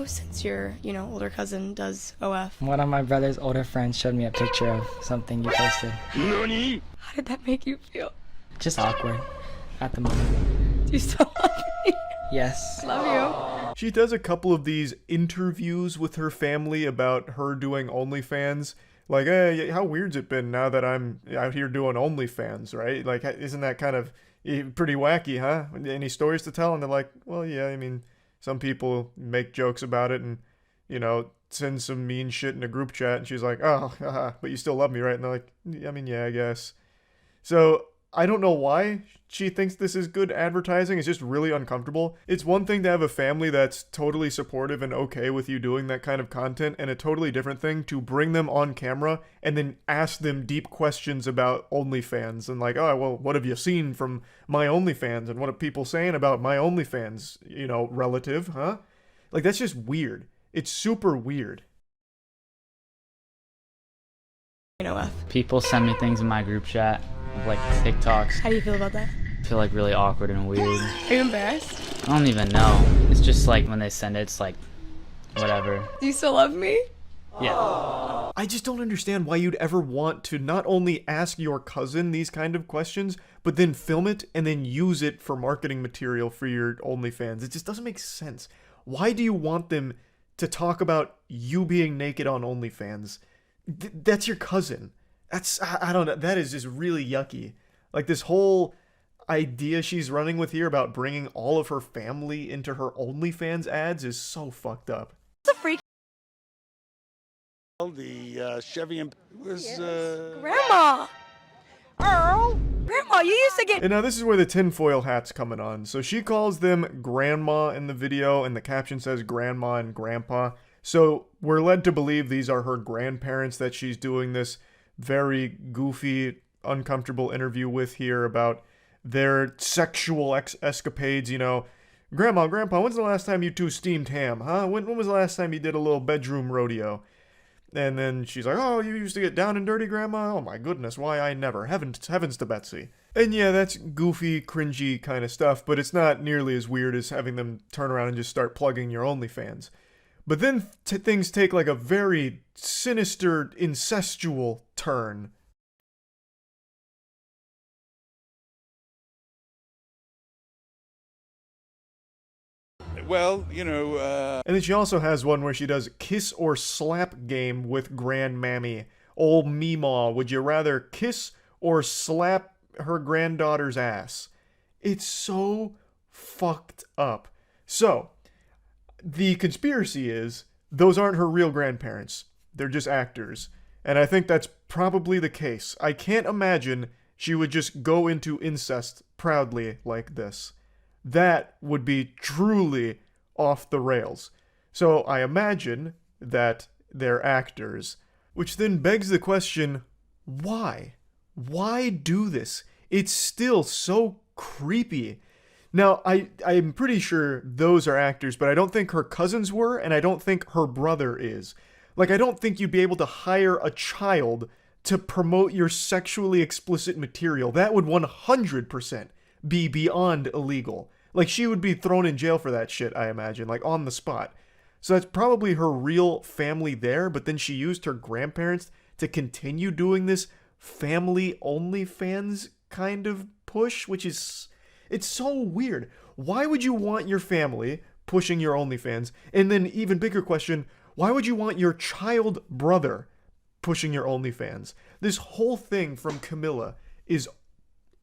Since your, older cousin does OF. One of my brother's older friends showed me a picture of something you posted. NANI? How did that make you feel? Just awkward at the moment. Do you still love me? Yes. Love you. She does a couple of these interviews with her family about her doing OnlyFans. Like, hey, how weird's it been now that I'm out here doing OnlyFans, right? Like, isn't that kind of pretty wacky, huh? Any stories to tell? And they're like, well, yeah, I mean, some people make jokes about it and, send some mean shit in a group chat. And she's like, oh, haha, but you still love me, right? And they're like, I mean, yeah, I guess. So I don't know why she thinks this is good advertising. It's just really uncomfortable. It's one thing to have a family that's totally supportive and okay with you doing that kind of content, and a totally different thing to bring them on camera and then ask them deep questions about OnlyFans and like, oh, well, what have you seen from my OnlyFans and what are people saying about my OnlyFans, relative, huh? Like, that's just weird. It's super weird. People send me things in my group chat, like TikToks. How do you feel about that? I feel like really awkward and weird. Are you embarrassed? I don't even know. It's just like when they send it, it's like, whatever. Do you still love me? Yeah. I just don't understand why you'd ever want to not only ask your cousin these kind of questions, but then film it and then use it for marketing material for your OnlyFans. It just doesn't make sense. Why do you want them to talk about you being naked on OnlyFans? That's your cousin. I don't know. That is just really yucky. Like, this whole idea she's running with here about bringing all of her family into her OnlyFans ads is so fucked up. It's a freak. The Chevy was Grandma! Earl! Grandma, you used to get... And now this is where the tinfoil hat's coming on. So she calls them grandma in the video, and the caption says grandma and grandpa. So we're led to believe these are her grandparents that she's doing this very goofy, uncomfortable interview with here about their sexual escapades. Grandma, Grandpa, when's the last time you two steamed ham, huh? When was the last time you did a little bedroom rodeo? And then she's like, oh, you used to get down and dirty, Grandma? Oh my goodness, why I never. Heavens to Betsy. And yeah, that's goofy, cringy kind of stuff, but it's not nearly as weird as having them turn around and just start plugging your OnlyFans. But then things take like a very sinister, incestual turn. well, And then she also has one where she does kiss or slap game with grandmammy. Old Meemaw, would you rather kiss or slap her granddaughter's ass? It's so fucked up. So, the conspiracy is, those aren't her real grandparents. They're just actors. And I think that's probably the case. I can't imagine she would just go into incest proudly like this. That would be truly off the rails. So I imagine that they're actors. Which then begs the question, why? Why do this? It's still so creepy. Now, I'm pretty sure those are actors, but I don't think her cousins were, and I don't think her brother is. Like, I don't think you'd be able to hire a child to promote your sexually explicit material, that would 100% be beyond illegal. Like, she would be thrown in jail for that shit, I imagine, like on the spot. So that's probably her real family there, but then she used her grandparents to continue doing this family OnlyFans kind of push, which is, it's so weird. Why would you want your family pushing your OnlyFans? And then even bigger question, why would you want your child brother pushing your OnlyFans? This whole thing from Camilla is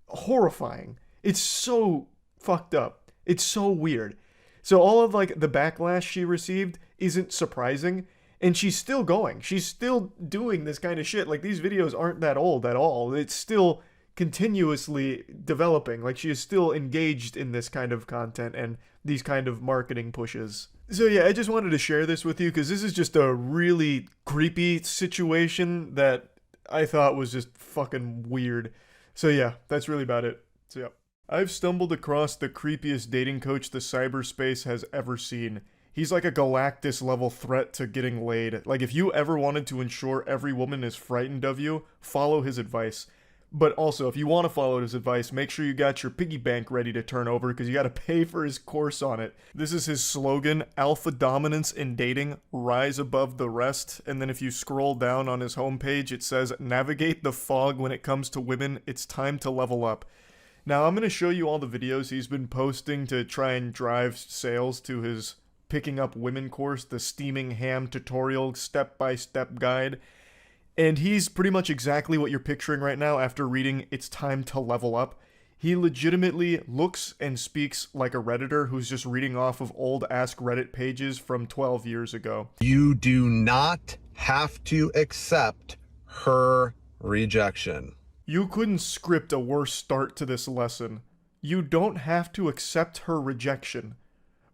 horrifying. It's so fucked up. It's so weird. So all of like the backlash she received isn't surprising, and she's still going. She's still doing this kind of shit. Like, these videos aren't that old at all. It's still continuously developing. Like, she is still engaged in this kind of content and these kind of marketing pushes. So yeah, I just wanted to share this with you because this is just a really creepy situation that I thought was just fucking weird. So yeah, that's really about it. So yeah. I've stumbled across the creepiest dating coach the cyberspace has ever seen. He's like a Galactus level threat to getting laid. Like, if you ever wanted to ensure every woman is frightened of you, follow his advice. But also, if you want to follow his advice, make sure you got your piggy bank ready to turn over because you got to pay for his course on it. This is his slogan: alpha dominance in dating, rise above the rest. And then if you scroll down on his homepage, it says, navigate the fog when it comes to women, it's time to level up. Now, I'm going to show you all the videos he's been posting to try and drive sales to his Picking Up Women course, the steaming ham tutorial step-by-step guide. And he's pretty much exactly what you're picturing right now after reading It's Time to Level Up. He legitimately looks and speaks like a Redditor who's just reading off of old Ask Reddit pages from 12 years ago. You do not have to accept her rejection. You couldn't script a worse start to this lesson. You don't have to accept her rejection.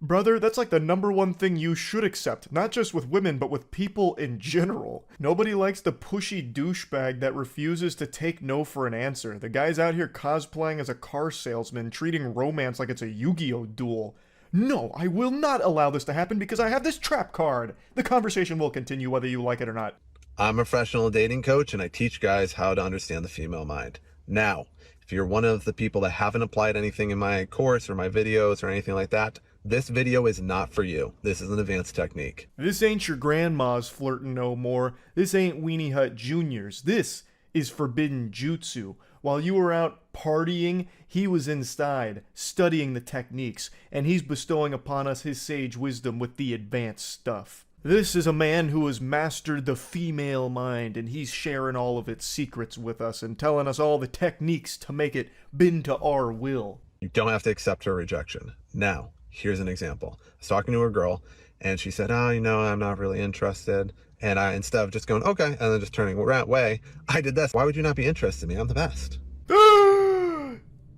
Brother, that's like the #1 thing you should accept, not just with women, but with people in general. Nobody likes the pushy douchebag that refuses to take no for an answer. The guy's out here cosplaying as a car salesman, treating romance like it's a Yu-Gi-Oh duel. No, I will not allow this to happen because I have this trap card. The conversation will continue whether you like it or not. I'm a professional dating coach and I teach guys how to understand the female mind. Now, if you're one of the people that haven't applied anything in my course or my videos or anything like that, this video is not for you. This is an advanced technique. This ain't your grandma's flirting no more. This ain't Weenie Hut Juniors. This is forbidden jutsu. While you were out partying, he was inside, studying the techniques, and he's bestowing upon us his sage wisdom with the advanced stuff. This is a man who has mastered the female mind, and he's sharing all of its secrets with us and telling us all the techniques to make it bend to our will. You don't have to accept her rejection. Now, here's an example. I was talking to a girl, and she said, oh, you know, I'm not really interested. And I, instead of just going, okay, and then just turning away, I did this. Why would you not be interested in me? I'm the best.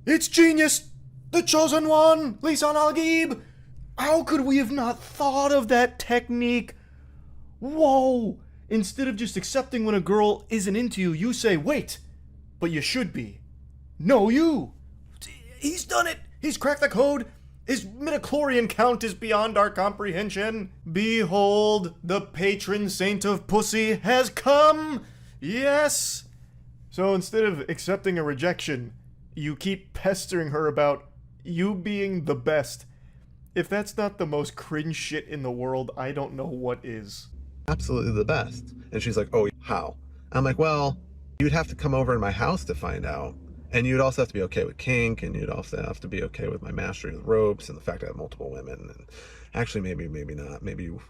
It's genius! The chosen one! Lisan Al-Gaib! How could we have not thought of that technique? Whoa! Instead of just accepting when a girl isn't into you, you say, wait, but you should be. No, you! He's done it! He's cracked the code! His midichlorian count is beyond our comprehension. Behold, the patron saint of pussy has come! Yes! So instead of accepting a rejection, you keep pestering her about you being the best. If that's not the most cringe shit in the world, I don't know what is. Absolutely the best. And she's like, oh, how? I'm like, well, you'd have to come over to my house to find out. And you'd also have to be okay with kink, and you'd also have to be okay with my mastery of the ropes and the fact I have multiple women. And actually, maybe not. Maybe you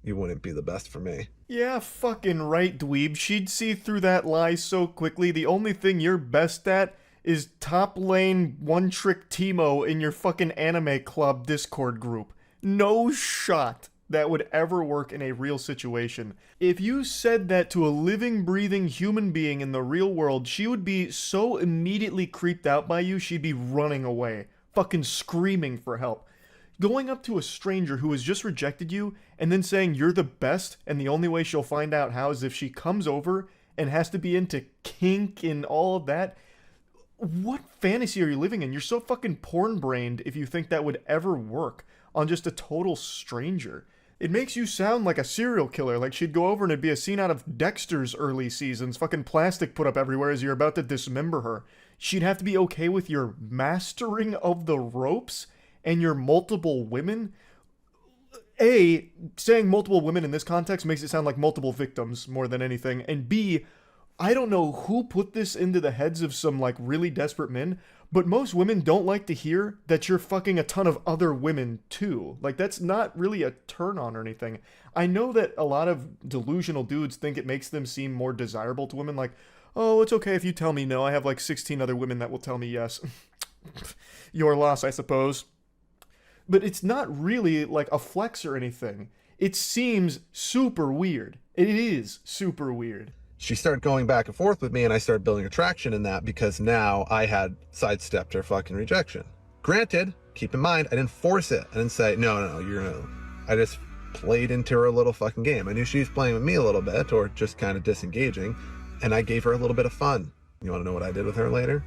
wouldn't be the best for me. Yeah, fucking right, dweeb. She'd see through that lie so quickly. The only thing you're best at is top lane one-trick Teemo in your fucking anime club Discord group. No shot that would ever work in a real situation. If you said that to a living, breathing human being in the real world, she would be so immediately creeped out by you, she'd be running away, fucking screaming for help. Going up to a stranger who has just rejected you and then saying you're the best and the only way she'll find out how is if she comes over and has to be into kink and all of that. What fantasy are you living in? You're so fucking porn-brained if you think that would ever work on just a total stranger. It makes you sound like a serial killer, like she'd go over and it'd be a scene out of Dexter's early seasons, fucking plastic put up everywhere as you're about to dismember her. She'd have to be okay with your mastering of the ropes and your multiple women. A, saying multiple women in this context makes it sound like multiple victims more than anything, and B, I don't know who put this into the heads of some like really desperate men, but most women don't like to hear that you're fucking a ton of other women too. Like, that's not really a turn on or anything. I know that a lot of delusional dudes think it makes them seem more desirable to women, like, oh, it's okay if you tell me no, I have like 16 other women that will tell me yes. Your loss, I suppose. But it's not really like a flex or anything. It seems super weird. It is super weird. She started going back and forth with me, and I started building attraction in that because now I had sidestepped her fucking rejection. Granted, keep in mind, I didn't force it. I didn't say, no, you're no. I just played into her little fucking game. I knew she was playing with me a little bit, or just kind of disengaging, and I gave her a little bit of fun. You want to know what I did with her later?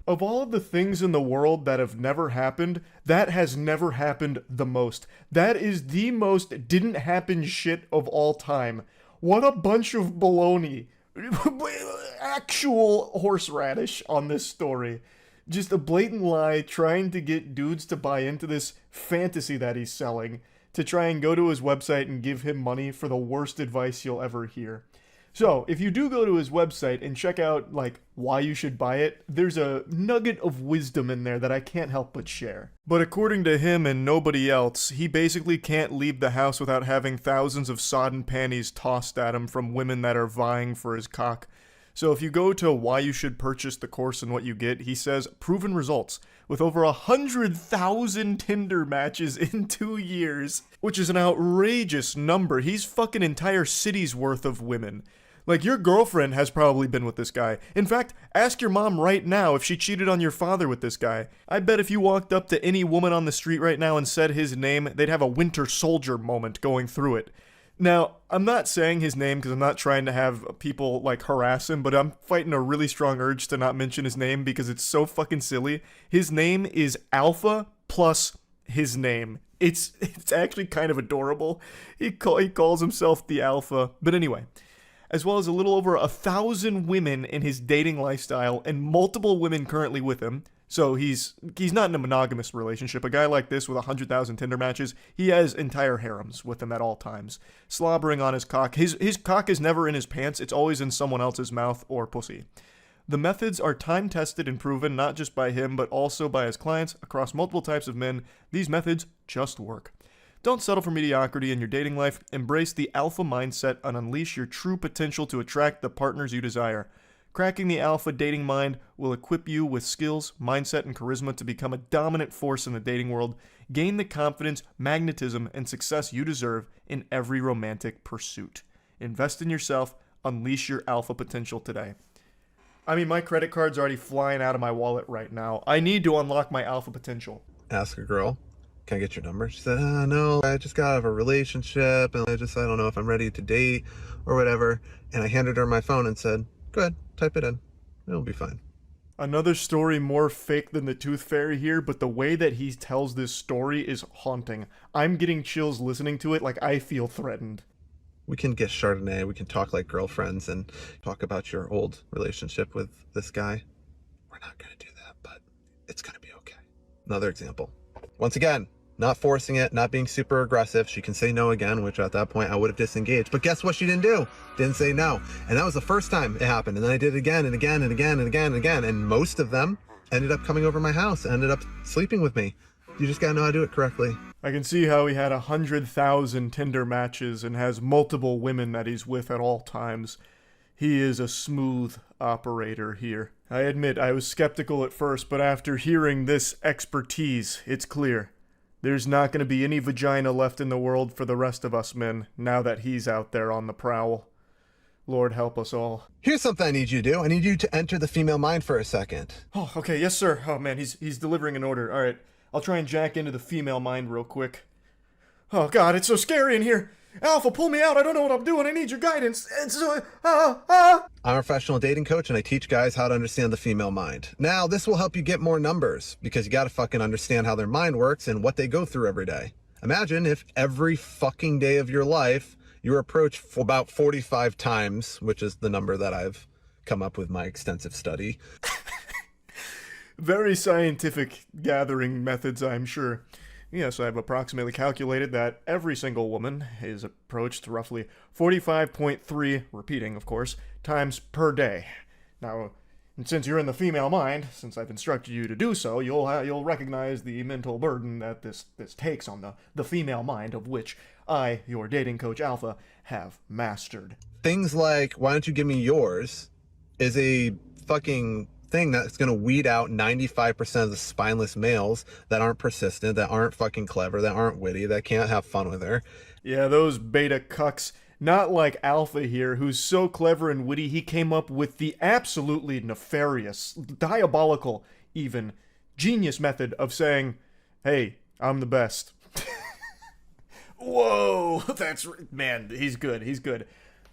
Of all of the things in the world that have never happened, that has never happened the most. That is the most didn't happen shit of all time. What a bunch of baloney. Actual horseradish on this story. Just a blatant lie trying to get dudes to buy into this fantasy that he's selling, to try and go to his website and give him money for the worst advice you'll ever hear. So, if you do go to his website and check out, like, why you should buy it, there's a nugget of wisdom in there that I can't help but share. But according to him and nobody else, he basically can't leave the house without having thousands of sodden panties tossed at him from women that are vying for his cock. So if you go to why you should purchase the course and what you get, he says, proven results, with over 100,000 Tinder matches in 2 years, which is an outrageous number. He's fucking entire cities worth of women. Like, your girlfriend has probably been with this guy. In fact, ask your mom right now if she cheated on your father with this guy. I bet if you walked up to any woman on the street right now and said his name, they'd have a Winter Soldier moment going through it. Now, I'm not saying his name because I'm not trying to have people, like, harass him, but I'm fighting a really strong urge to not mention his name because it's so fucking silly. His name is Alpha plus his name. It's actually kind of adorable. He calls himself the Alpha. But anyway, as well as a little over 1,000 women in his dating lifestyle and multiple women currently with him. So he's not in a monogamous relationship. A guy like this with 100,000 Tinder matches, he has entire harems with him at all times. Slobbering on his cock. His cock is never in his pants. It's always in someone else's mouth or pussy. The methods are time-tested and proven not just by him, but also by his clients across multiple types of men. These methods just work. Don't settle for mediocrity in your dating life. Embrace the alpha mindset and unleash your true potential to attract the partners you desire. Cracking the alpha dating mind will equip you with skills, mindset, and charisma to become a dominant force in the dating world. Gain the confidence, magnetism, and success you deserve in every romantic pursuit. Invest in yourself. Unleash your alpha potential today. I mean, my credit card's already flying out of my wallet right now. I need to unlock my alpha potential. Ask a girl, can I get your number? She said, no, I just got out of a relationship and I don't know if I'm ready to date or whatever. And I handed her my phone and said, go ahead, type it in. It'll be fine. Another story more fake than the Tooth Fairy here, but the way that he tells this story is haunting. I'm getting chills listening to it, like I feel threatened. We can get Chardonnay, we can talk like girlfriends and talk about your old relationship with this guy. We're not going to do that, but it's going to be okay. Another example. Once again, not forcing it, not being super aggressive. She can say no again, which at that point I would have disengaged. But guess what she didn't do? Didn't say no. And that was the first time it happened. And then I did it again and again and again and again and again. And most of them ended up coming over my house, ended up sleeping with me. You just gotta know how to do it correctly. I can see how he had 100,000 Tinder matches and has multiple women that he's with at all times. He is a smooth operator here. I admit I was skeptical at first, but after hearing this expertise, it's clear. There's not going to be any vagina left in the world for the rest of us men, now that he's out there on the prowl. Lord help us all. Here's something I need you to do. I need you to enter the female mind for a second. Oh, okay, yes sir. Oh man, he's delivering an order. Alright, I'll try and jack into the female mind real quick. Oh god, it's so scary in here. Alpha, pull me out. I don't know what I'm doing. I need your guidance. It's I'm a professional dating coach and I teach guys how to understand the female mind. Now, this will help you get more numbers because you got to fucking understand how their mind works and what they go through every day. Imagine if every fucking day of your life you were approached for about 45 times, which is the number that I've come up with my extensive study. Very scientific gathering methods, I'm sure. Yes, I've approximately calculated that every single woman is approached roughly 45.3, repeating, of course, times per day. Now, and since you're in the female mind, since I've instructed you to do so, you'll recognize the mental burden that this takes on the female mind, of which I, your dating coach Alpha, have mastered. Things like, why don't you give me yours, is a fucking thing that's going to weed out 95% of the spineless males that aren't persistent, that aren't fucking clever, that aren't witty, that can't have fun with her. Yeah, those beta cucks. Not like Alpha here, who's so clever and witty he came up with the absolutely nefarious, diabolical even, genius method of saying, hey, I'm the best. Whoa, man, he's good, he's good.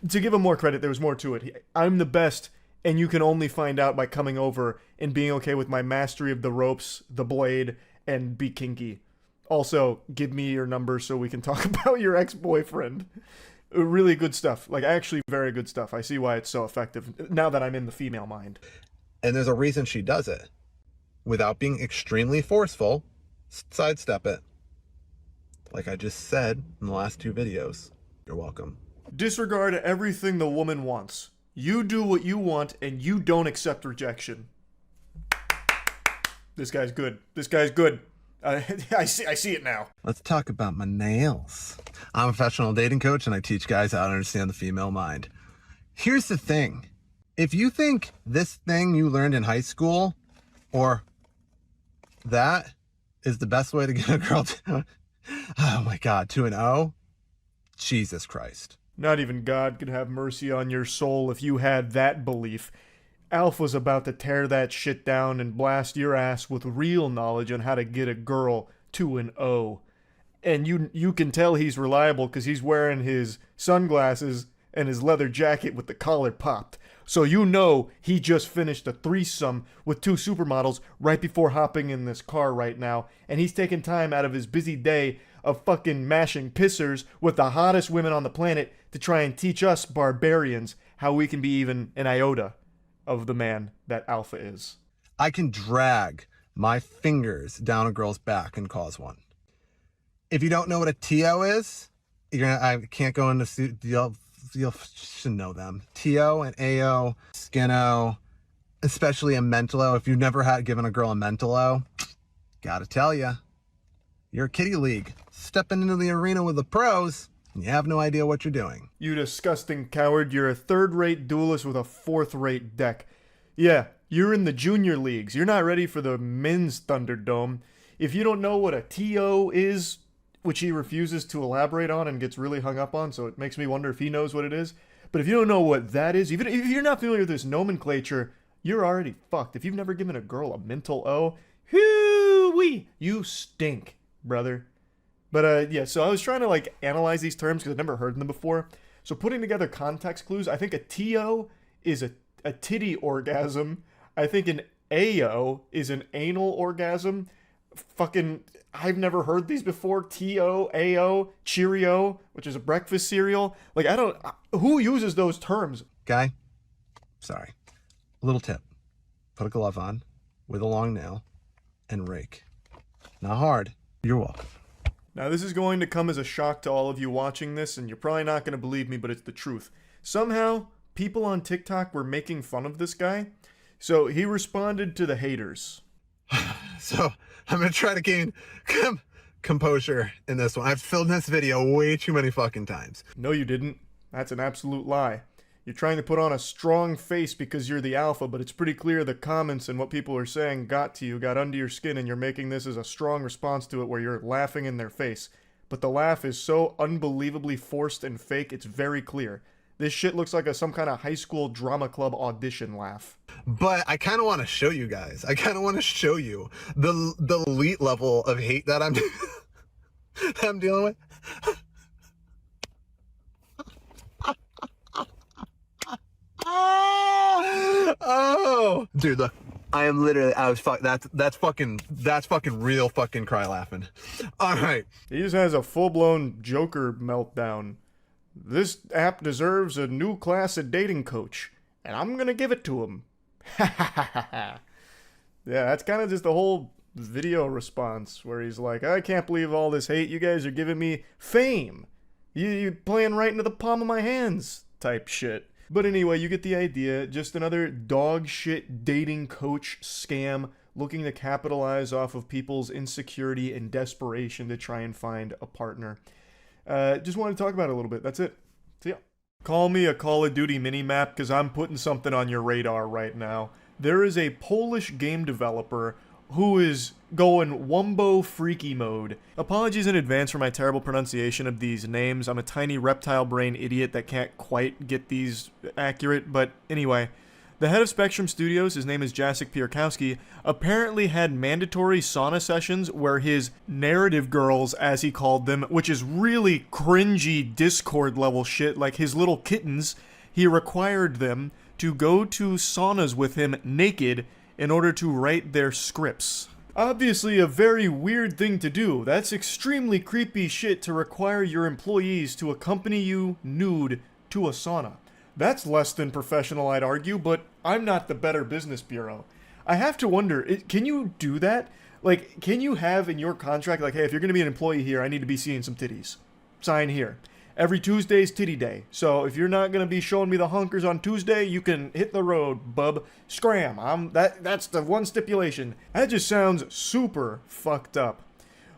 To give him more credit, there was more to it. I'm the best, and you can only find out by coming over and being okay with my mastery of the ropes, the blade, and be kinky. Also, give me your number so we can talk about your ex-boyfriend. Really good stuff. Like, actually very good stuff. I see why it's so effective now that I'm in the female mind. And there's a reason she does it. Without being extremely forceful, sidestep it. Like I just said in the last 2 videos. You're welcome. Disregard everything the woman wants. You do what you want, and you don't accept rejection. This guy's good. This guy's good. I see it now. Let's talk about my nails. I'm a professional dating coach, and I teach guys how to understand the female mind. Here's the thing. If you think this thing you learned in high school, or that, is the best way to get a girl to, oh my God, to an O, Jesus Christ. Not even God could have mercy on your soul if you had that belief. Alpha's about to tear that shit down and blast your ass with real knowledge on how to get a girl to an O. And you can tell he's reliable because he's wearing his sunglasses and his leather jacket with the collar popped. So you know he just finished a threesome with 2 supermodels right before hopping in this car right now. And he's taking time out of his busy day of fucking mashing pissers with the hottest women on the planet to try and teach us barbarians how we can be even an iota of the man that Alpha is. I can drag my fingers down a girl's back and cause one. If you don't know what a TO is, I can't go into, you should know them. TO and AO, Skin-O, especially a mental O. If you've never had given a girl a mental O, gotta tell ya, you're a kiddie league. Stepping into the arena with the pros, and you have no idea what you're doing. You disgusting coward, you're a 3rd-rate duelist with a 4th-rate deck. Yeah, you're in the junior leagues. You're not ready for the men's Thunderdome. If you don't know what a TO is, which he refuses to elaborate on and gets really hung up on, so it makes me wonder if he knows what it is. But if you don't know what that is, even if you're not familiar with this nomenclature, you're already fucked. If you've never given a girl a mental O, hoo-wee, you stink, brother. But yeah, so I was trying to like analyze these terms because I've never heard them before. So putting together context clues, I think a TO is a titty orgasm. I think an AO is an anal orgasm. Fucking, I've never heard these before. TO, AO, Cheerio, which is a breakfast cereal. Like, who uses those terms? Guy, sorry. A little tip. Put a glove on with a long nail and rake. Not hard. You're welcome. Now, this is going to come as a shock to all of you watching this, and you're probably not going to believe me, but it's the truth. Somehow, people on TikTok were making fun of this guy, so he responded to the haters. So, I'm going to try to gain composure in this one. I've filmed this video way too many fucking times. No, you didn't. That's an absolute lie. You're trying to put on a strong face because you're the alpha, but it's pretty clear the comments and what people are saying got to you, got under your skin, and you're making this as a strong response to it where you're laughing in their face. But the laugh is so unbelievably forced and fake, it's very clear. This shit looks like some kind of high school drama club audition laugh. But I kind of want to show you guys. I kind of want to show you the elite level of hate that I'm dealing with. Oh, dude, look. I am literally, that's fucking real fucking cry laughing. All right. He just has a full-blown Joker meltdown. This app deserves a new class of dating coach, and I'm gonna give it to him. Yeah, that's kind of just the whole video response where he's like, I can't believe all this hate. You guys are giving me fame. You playing right into the palm of my hands type shit. But anyway, you get the idea. Just another dog shit dating coach scam looking to capitalize off of people's insecurity and desperation to try and find a partner. Just wanted to talk about it a little bit. That's it. See ya. Call me a Call of Duty mini-map because I'm putting something on your radar right now. There is a Polish game developer who is going wumbo freaky mode. Apologies in advance for my terrible pronunciation of these names. I'm a tiny reptile brain idiot that can't quite get these accurate, but anyway. The head of Spectrum Studios, his name is Jacek Pierkowski, apparently had mandatory sauna sessions where his narrative girls, as he called them, which is really cringy Discord level shit, like his little kittens, he required them to go to saunas with him naked in order to write their scripts. Obviously a very weird thing to do. That's extremely creepy shit to require your employees to accompany you nude to a sauna. That's less than professional, I'd argue, but I'm not the Better Business Bureau. I have to wonder, can you do that? Like, can you have in your contract, like, hey, if you're going to be an employee here, I need to be seeing some titties. Sign here. Every Tuesday's titty day. So if you're not going to be showing me the hunkers on Tuesday, you can hit the road, bub. Scram. That's the one stipulation. That just sounds super fucked up.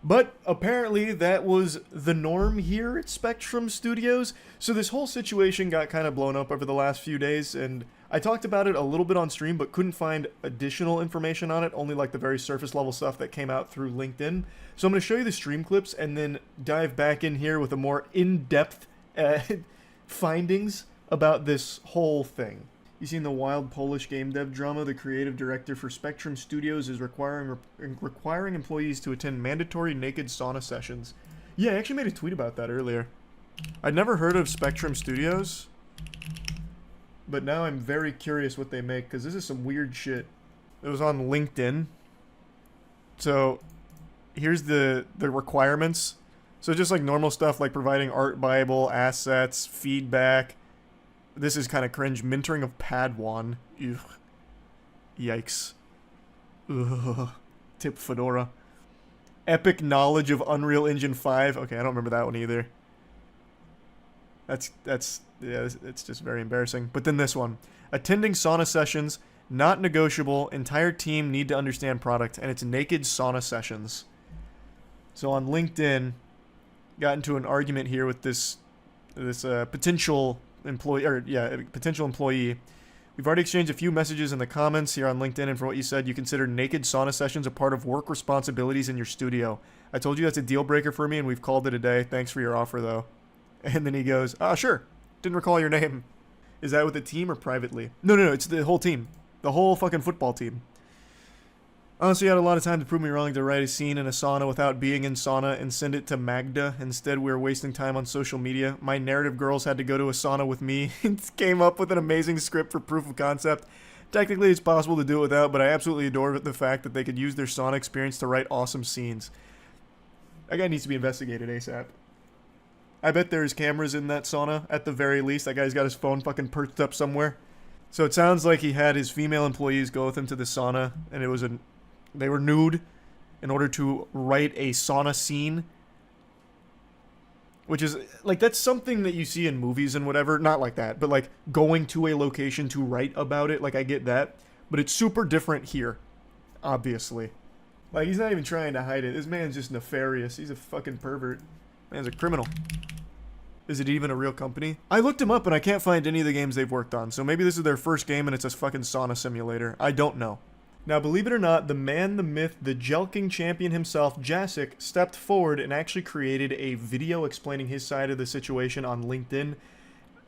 But apparently that was the norm here at Spectrum Studios, so this whole situation got kind of blown up over the last few days, and I talked about it a little bit on stream, but couldn't find additional information on it, only like the very surface level stuff that came out through LinkedIn. So I'm going to show you the stream clips and then dive back in here with a more in-depth findings about this whole thing. You seen the wild Polish game dev drama? The creative director for Spectrum Studios is requiring employees to attend mandatory naked sauna sessions. Yeah, I actually made a tweet about that earlier. I'd never heard of Spectrum Studios, but now I'm very curious what they make, because this is some weird shit. It was on LinkedIn. So, here's the requirements. So just like normal stuff like providing art bible, assets, feedback. This is kind of cringe. Mentoring of Padawan. Ugh. Yikes. Ugh. Tip Fedora. Epic knowledge of Unreal Engine 5. Okay, I don't remember that one either. It's just very embarrassing. But then this one. Attending sauna sessions, not negotiable. Entire team need to understand product, and it's naked sauna sessions. So on LinkedIn, got into an argument here with this potential employee. We've already exchanged a few messages in the comments here on LinkedIn, and for what you said, you consider naked sauna sessions a part of work responsibilities in your studio. I told you that's a deal breaker for me, and we've called it a day. Thanks for your offer, though. And then he goes, sure. Didn't recall your name. Is that with the team or privately? No, it's the whole team. The whole fucking football team. Honestly, I had a lot of time to prove me wrong to write a scene in a sauna without being in sauna and send it to Magda. Instead, we were wasting time on social media. My narrative girls had to go to a sauna with me and came up with an amazing script for proof of concept. Technically, it's possible to do it without, but I absolutely adore the fact that they could use their sauna experience to write awesome scenes. That guy needs to be investigated ASAP. I bet there's cameras in that sauna, at the very least. That guy's got his phone fucking perched up somewhere. So it sounds like he had his female employees go with him to the sauna, and they were nude in order to write a sauna scene. Which is, like, that's something that you see in movies and whatever. Not like that, but, like, going to a location to write about it. Like, I get that. But it's super different here. Obviously. Like, he's not even trying to hide it. This man's just nefarious. He's a fucking pervert. Man's a criminal. Is it even a real company? I looked him up and I can't find any of the games they've worked on. So maybe this is their first game and it's a fucking sauna simulator. I don't know. Now, believe it or not, the man, the myth, the Jelking champion himself, Jacek, stepped forward and actually created a video explaining his side of the situation on LinkedIn.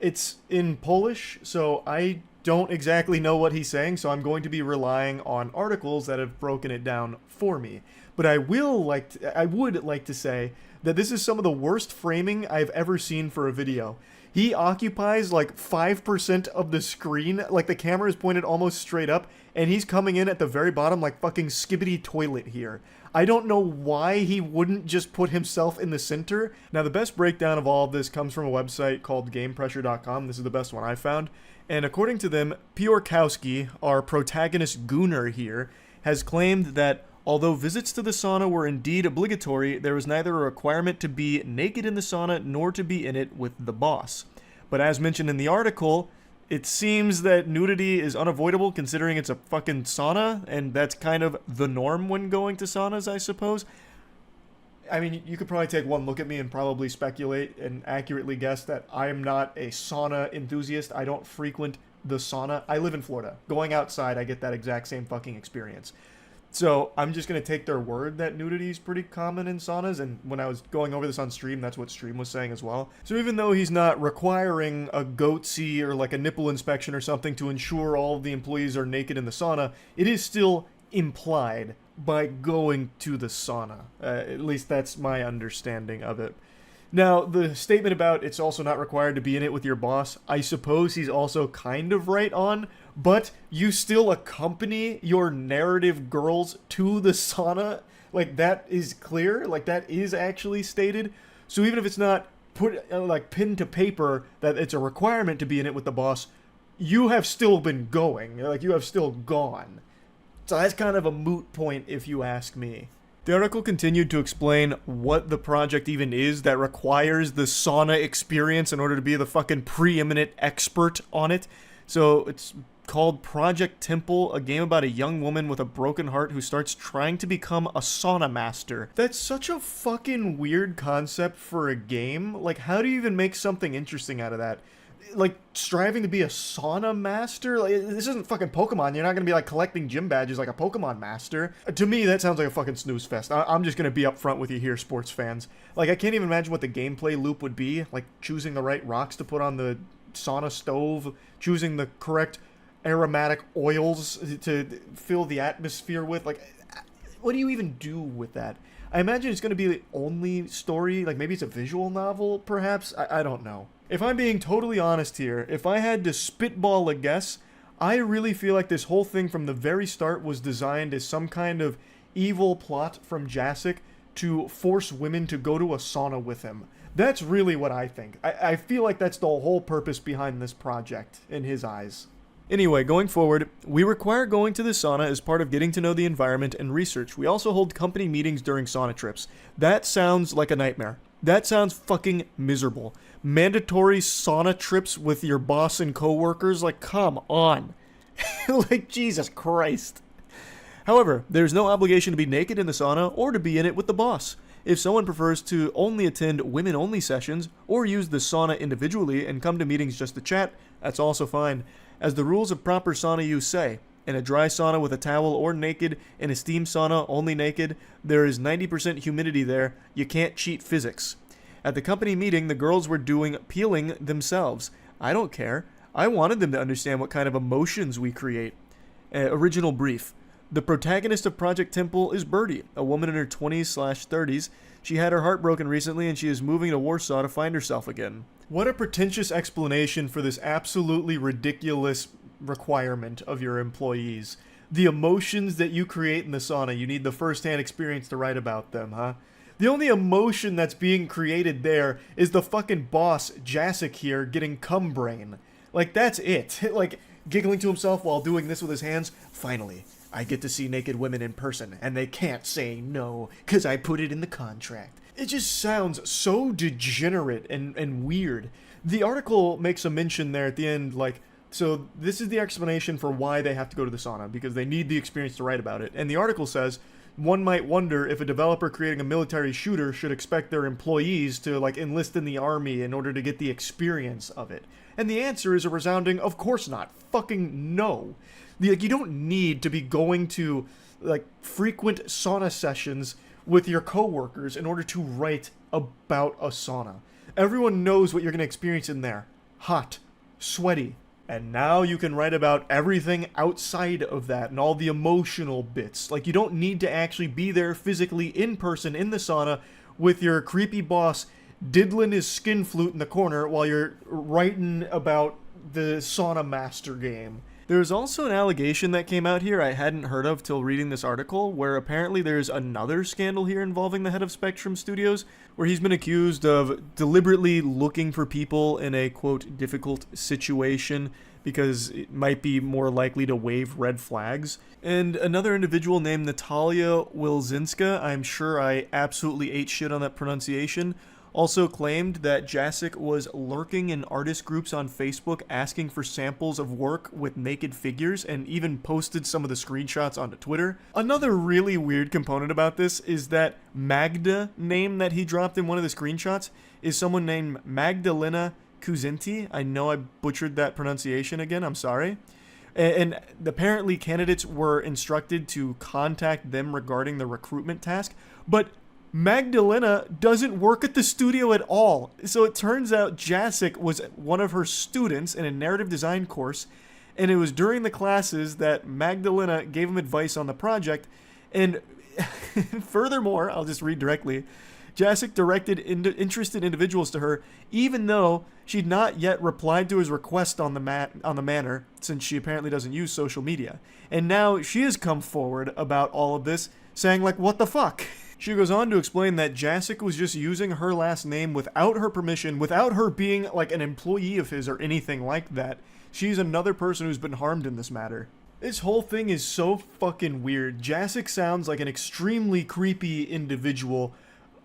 It's in Polish, so I don't exactly know what he's saying, so I'm going to be relying on articles that have broken it down for me. But I would like to say that this is some of the worst framing I've ever seen for a video. He occupies like 5% of the screen, like the camera is pointed almost straight up, and he's coming in at the very bottom like fucking Skibbity Toilet here. I don't know why he wouldn't just put himself in the center. Now, the best breakdown of all of this comes from a website called GamePressure.com. This is the best one I found. And according to them, Piorkowski, our protagonist gooner here, has claimed that although visits to the sauna were indeed obligatory, there was neither a requirement to be naked in the sauna nor to be in it with the boss. But as mentioned in the article, it seems that nudity is unavoidable considering it's a fucking sauna, and that's kind of the norm when going to saunas, I suppose. I mean, you could probably take one look at me and probably speculate and accurately guess that I am not a sauna enthusiast. I don't frequent the sauna. I live in Florida. Going outside, I get that exact same fucking experience. So I'm just going to take their word that nudity is pretty common in saunas, and when I was going over this on stream, that's what stream was saying as well. So even though he's not requiring a goatsy or like a nipple inspection or something to ensure all of the employees are naked in the sauna, it is still implied by going to the sauna. At least that's my understanding of it. Now, the statement about it's also not required to be in it with your boss, I suppose he's also kind of right on, but you still accompany your narrative girls to the sauna? Like, that is clear? Like, that is actually stated? So even if it's not put, like, pen to paper that it's a requirement to be in it with the boss, you have still been going. Like, you have still gone. So that's kind of a moot point if you ask me. The article continued to explain what the project even is that requires the sauna experience in order to be the fucking preeminent expert on it. So it's called Project Temple, a game about a young woman with a broken heart who starts trying to become a sauna master. That's such a fucking weird concept for a game. Like, how do you even make something interesting out of that? Like, striving to be a sauna master? Like, this isn't fucking Pokemon. You're not gonna be, like, collecting gym badges like a Pokemon master. To me, that sounds like a fucking snooze fest. I'm just gonna be upfront with you here, sports fans. Like, I can't even imagine what the gameplay loop would be. Like, choosing the right rocks to put on the sauna stove, choosing the correct aromatic oils to fill the atmosphere with. Like, what do you even do with that? I imagine it's gonna be the only story. Like, maybe it's a visual novel, perhaps? I don't know. If I'm being totally honest here, if I had to spitball a guess, I really feel like this whole thing from the very start was designed as some kind of evil plot from Jacek to force women to go to a sauna with him. That's really what I think. I feel like that's the whole purpose behind this project, in his eyes. Anyway, going forward, we require going to the sauna as part of getting to know the environment and research. We also hold company meetings during sauna trips. That sounds like a nightmare. That sounds fucking miserable. Mandatory sauna trips with your boss and coworkers? Like, come on. Like, Jesus Christ. However, there's no obligation to be naked in the sauna or to be in it with the boss. If someone prefers to only attend women-only sessions or use the sauna individually and come to meetings just to chat, that's also fine. As the rules of proper sauna use say, in a dry sauna with a towel or naked, in a steam sauna only naked, there is 90% humidity there, you can't cheat physics. At the company meeting, the girls were doing peeling themselves. I don't care. I wanted them to understand what kind of emotions we create. Original brief. The protagonist of Project Temple is Birdie, a woman in her 20s/30s. She had her heart broken recently and she is moving to Warsaw to find herself again. What a pretentious explanation for this absolutely ridiculous requirement of your employees. The emotions that you create in the sauna, you need the first-hand experience to write about them, huh? The only emotion that's being created there is the fucking boss, Jacek here, getting cum brain. Like, that's it. Like, giggling to himself while doing this with his hands. Finally, I get to see naked women in person, and they can't say no, 'cause I put it in the contract. It just sounds so degenerate and weird. The article makes a mention there at the end, like, so this is the explanation for why they have to go to the sauna, because they need the experience to write about it. And the article says, one might wonder if a developer creating a military shooter should expect their employees to, like, enlist in the army in order to get the experience of it. And the answer is a resounding, of course not. Fucking no. Like, you don't need to be going to, like, frequent sauna sessions with your coworkers in order to write about a sauna. Everyone knows what you're going to experience in there. Hot, sweaty, and now you can write about everything outside of that and all the emotional bits. Like, you don't need to actually be there physically in person in the sauna with your creepy boss diddling his skin flute in the corner while you're writing about the sauna master game. There's also an allegation that came out here I hadn't heard of till reading this article, where apparently there's another scandal here involving the head of Spectrum Studios, where he's been accused of deliberately looking for people in a, quote, difficult situation because it might be more likely to wave red flags. And another individual named Natalia Wilzinska, I'm sure I absolutely ate shit on that pronunciation, also claimed that Jacek was lurking in artist groups on Facebook asking for samples of work with naked figures, and even posted some of the screenshots onto Twitter. Another really weird component about this is that Magda name that he dropped in one of the screenshots is someone named Magdalena Kuzinti. I know I butchered that pronunciation again, I'm sorry. And apparently candidates were instructed to contact them regarding the recruitment task, but Magdalena doesn't work at the studio at all. So it turns out Jacek was one of her students in a narrative design course, and it was during the classes that Magdalena gave him advice on the project. And furthermore, I'll just read directly, Jacek directed interested individuals to her, even though she'd not yet replied to his request on the manor, since she apparently doesn't use social media. And now she has come forward about all of this, saying like, what the fuck? She goes on to explain that Jacek was just using her last name without her permission, without her being like an employee of his or anything like that. She's another person who's been harmed in this matter. This whole thing is so fucking weird. Jacek sounds like an extremely creepy individual,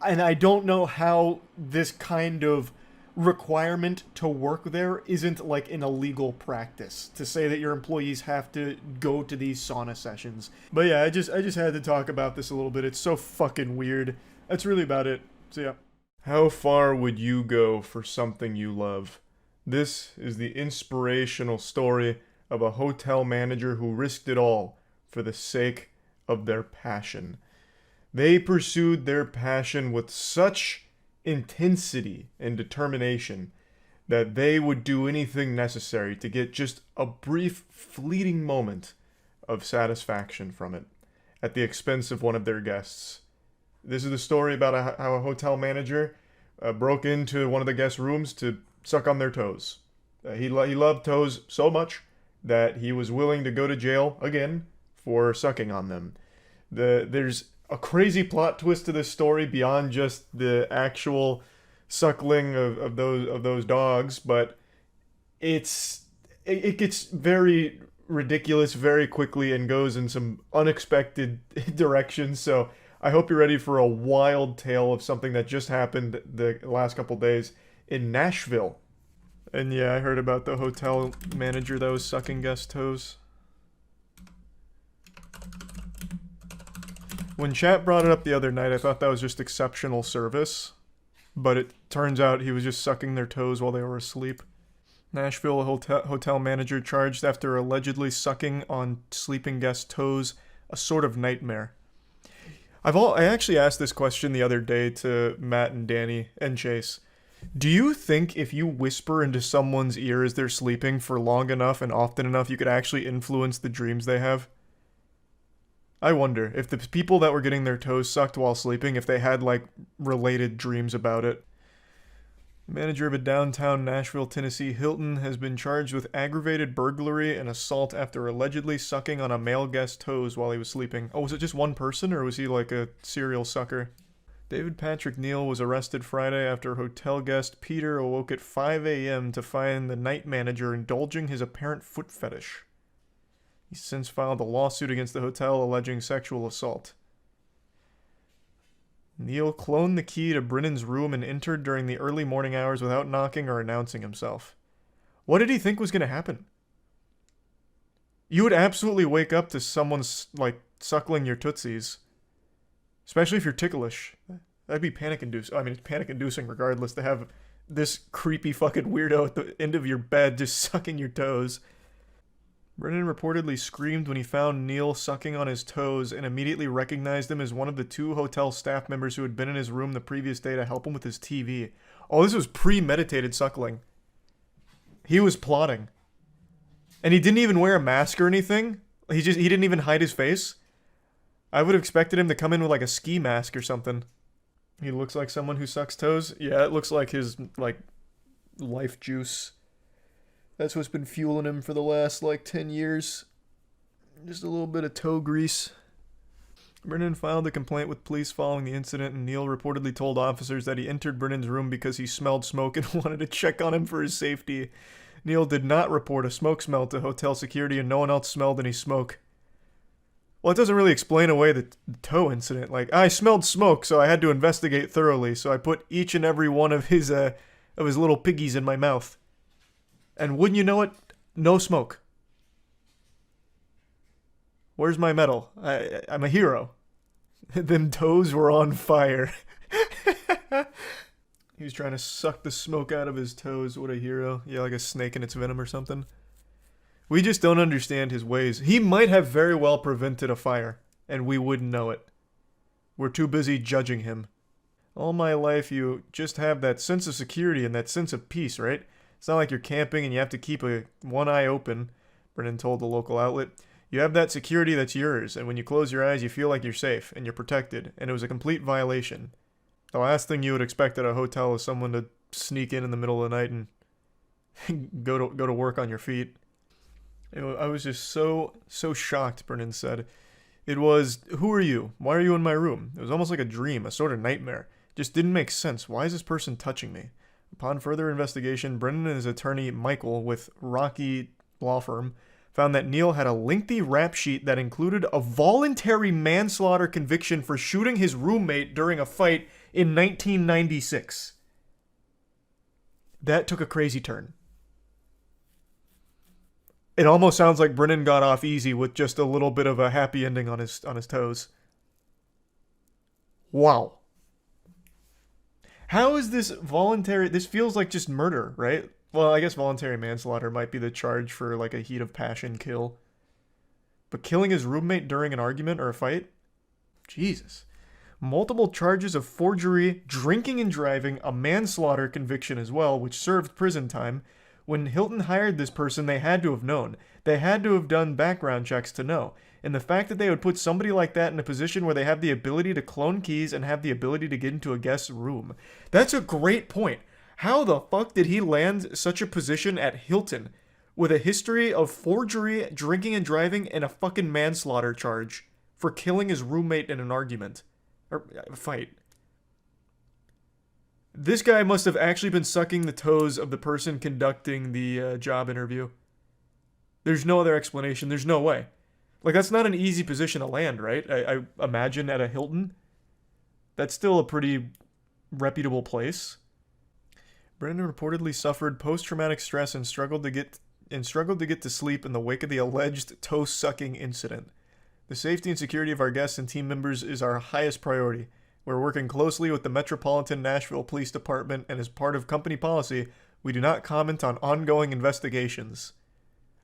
and I don't know how this kind of requirement to work there isn't like an illegal practice, to say that your employees have to go to these sauna sessions. But yeah, I just had to talk about this a little bit. It's so fucking weird. That's really about it. So yeah. How far would you go for something you love? This is the inspirational story of a hotel manager who risked it all for the sake of their passion. They pursued their passion with such intensity and determination that they would do anything necessary to get just a brief, fleeting moment of satisfaction from it at the expense of one of their guests. This is the story about how a hotel manager broke into one of the guest rooms to suck on their toes. He loved toes so much that he was willing to go to jail again for sucking on them. There's a crazy plot twist to this story beyond just the actual suckling of those dogs, but it gets very ridiculous very quickly and goes in some unexpected directions. So I hope you're ready for a wild tale of something that just happened the last couple days in Nashville. And yeah, I heard about the hotel manager that was sucking guest toes. When chat brought it up the other night, I thought that was just exceptional service, but it turns out he was just sucking their toes while they were asleep. Nashville hotel manager charged after allegedly sucking on sleeping guest toes, a sort of nightmare. I actually asked this question the other day to Matt and Danny and Chase. Do you think if you whisper into someone's ear as they're sleeping for long enough and often enough, you could actually influence the dreams they have? I wonder if the people that were getting their toes sucked while sleeping, if they had, like, related dreams about it. Manager of a downtown Nashville, Tennessee Hilton has been charged with aggravated burglary and assault after allegedly sucking on a male guest's toes while he was sleeping. Oh, was it just one person, or was he like a serial sucker? David Patrick Neal was arrested Friday after hotel guest Peter awoke at 5 a.m. to find the night manager indulging his apparent foot fetish. He's since filed a lawsuit against the hotel alleging sexual assault. Neal cloned the key to Brennan's room and entered during the early morning hours without knocking or announcing himself. What did he think was going to happen? You would absolutely wake up to someone, like, suckling your tootsies. Especially if you're ticklish. That'd be panic-inducing. I mean, it's panic-inducing regardless to have this creepy fucking weirdo at the end of your bed just sucking your toes. Brennan reportedly screamed when he found Neal sucking on his toes and immediately recognized him as one of the 2 hotel staff members who had been in his room the previous day to help him with his TV. Oh, this was premeditated suckling. He was plotting. And he didn't even wear a mask or anything. He didn't even hide his face. I would have expected him to come in with like a ski mask or something. He looks like someone who sucks toes. Yeah, it looks like his, like, life juice. That's what's been fueling him for the last, like, 10 years. Just a little bit of toe grease. Brennan filed a complaint with police following the incident, and Neil reportedly told officers that he entered Brennan's room because he smelled smoke and wanted to check on him for his safety. Neil did not report a smoke smell to hotel security, and no one else smelled any smoke. Well, it doesn't really explain away the toe incident. Like, I smelled smoke, so I had to investigate thoroughly, so I put each and every one of his little piggies in my mouth. And wouldn't you know it, no smoke. Where's my medal? I'm a hero. Them toes were on fire. He was trying to suck the smoke out of his toes. What a hero. Yeah, like a snake in its venom or something. We just don't understand his ways. He might have very well prevented a fire, and we wouldn't know it. We're too busy judging him. All my life, you just have that sense of security and that sense of peace, right? It's not like you're camping and you have to keep one eye open, Brennan told the local outlet. You have that security that's yours, and when you close your eyes, you feel like you're safe, and you're protected, and it was a complete violation. The last thing you would expect at a hotel is someone to sneak in the middle of the night and go to work on your feet. I was just so shocked, Brennan said. It was, who are you? Why are you in my room? It was almost like a dream, a sort of nightmare. It just didn't make sense. Why is this person touching me? Upon further investigation, Brennan and his attorney, Michael, with Rocky Law Firm, found that Neil had a lengthy rap sheet that included a voluntary manslaughter conviction for shooting his roommate during a fight in 1996. That took a crazy turn. It almost sounds like Brennan got off easy with just a little bit of a happy ending on his toes. Wow. How is this voluntary? This feels like just murder, right? Well, I guess voluntary manslaughter might be the charge for like a heat of passion kill. But killing his roommate during an argument or a fight? Jesus. Multiple charges of forgery, drinking and driving, a manslaughter conviction as well, which served prison time. When Hilton hired this person, they had to have known. They had to have done background checks to know. And the fact that they would put somebody like that in a position where they have the ability to clone keys and have the ability to get into a guest's room. That's a great point. How the fuck did he land such a position at Hilton with a history of forgery, drinking and driving, and a fucking manslaughter charge for killing his roommate in an argument? Or a fight. This guy must have actually been sucking the toes of the person conducting the job interview. There's no other explanation. There's no way. Like, that's not an easy position to land, right? I imagine at a Hilton. That's still a pretty reputable place. Brennan reportedly suffered post-traumatic stress and struggled to get to sleep in the wake of the alleged toe-sucking incident. The safety and security of our guests and team members is our highest priority. We're working closely with the Metropolitan Nashville Police Department, and as part of company policy, we do not comment on ongoing investigations.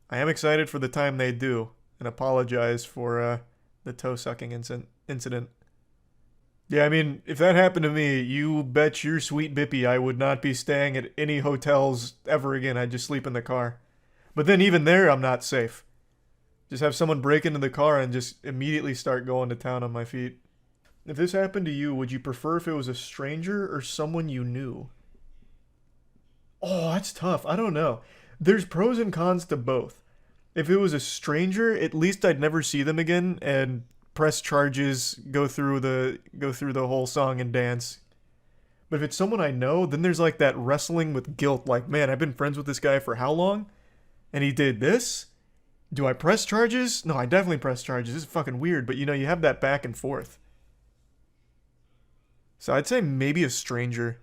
I am excited for the time they do, and apologize for the toe-sucking incident. Yeah, I mean, if that happened to me, you bet your sweet bippy I would not be staying at any hotels ever again. I'd just sleep in the car. But then even there, I'm not safe. Just have someone break into the car and just immediately start going to town on my feet. If this happened to you, would you prefer if it was a stranger or someone you knew? Oh, that's tough. I don't know. There's pros and cons to both. If it was a stranger, at least I'd never see them again and press charges, go through the whole song and dance. But if it's someone I know, then there's like that wrestling with guilt. Like, man, I've been friends with this guy for how long? And he did this? Do I press charges? No, I definitely press charges. This is fucking weird, but you know, you have that back and forth. So I'd say maybe a stranger.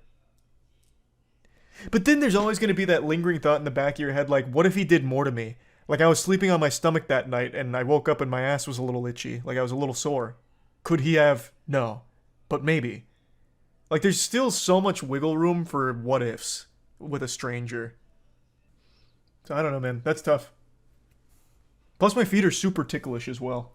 But then there's always going to be that lingering thought in the back of your head, like, what if he did more to me? Like, I was sleeping on my stomach that night, and I woke up and my ass was a little itchy. Like, I was a little sore. Could he have? No. But maybe. Like, there's still so much wiggle room for what-ifs with a stranger. So, I don't know, man. That's tough. Plus, my feet are super ticklish as well.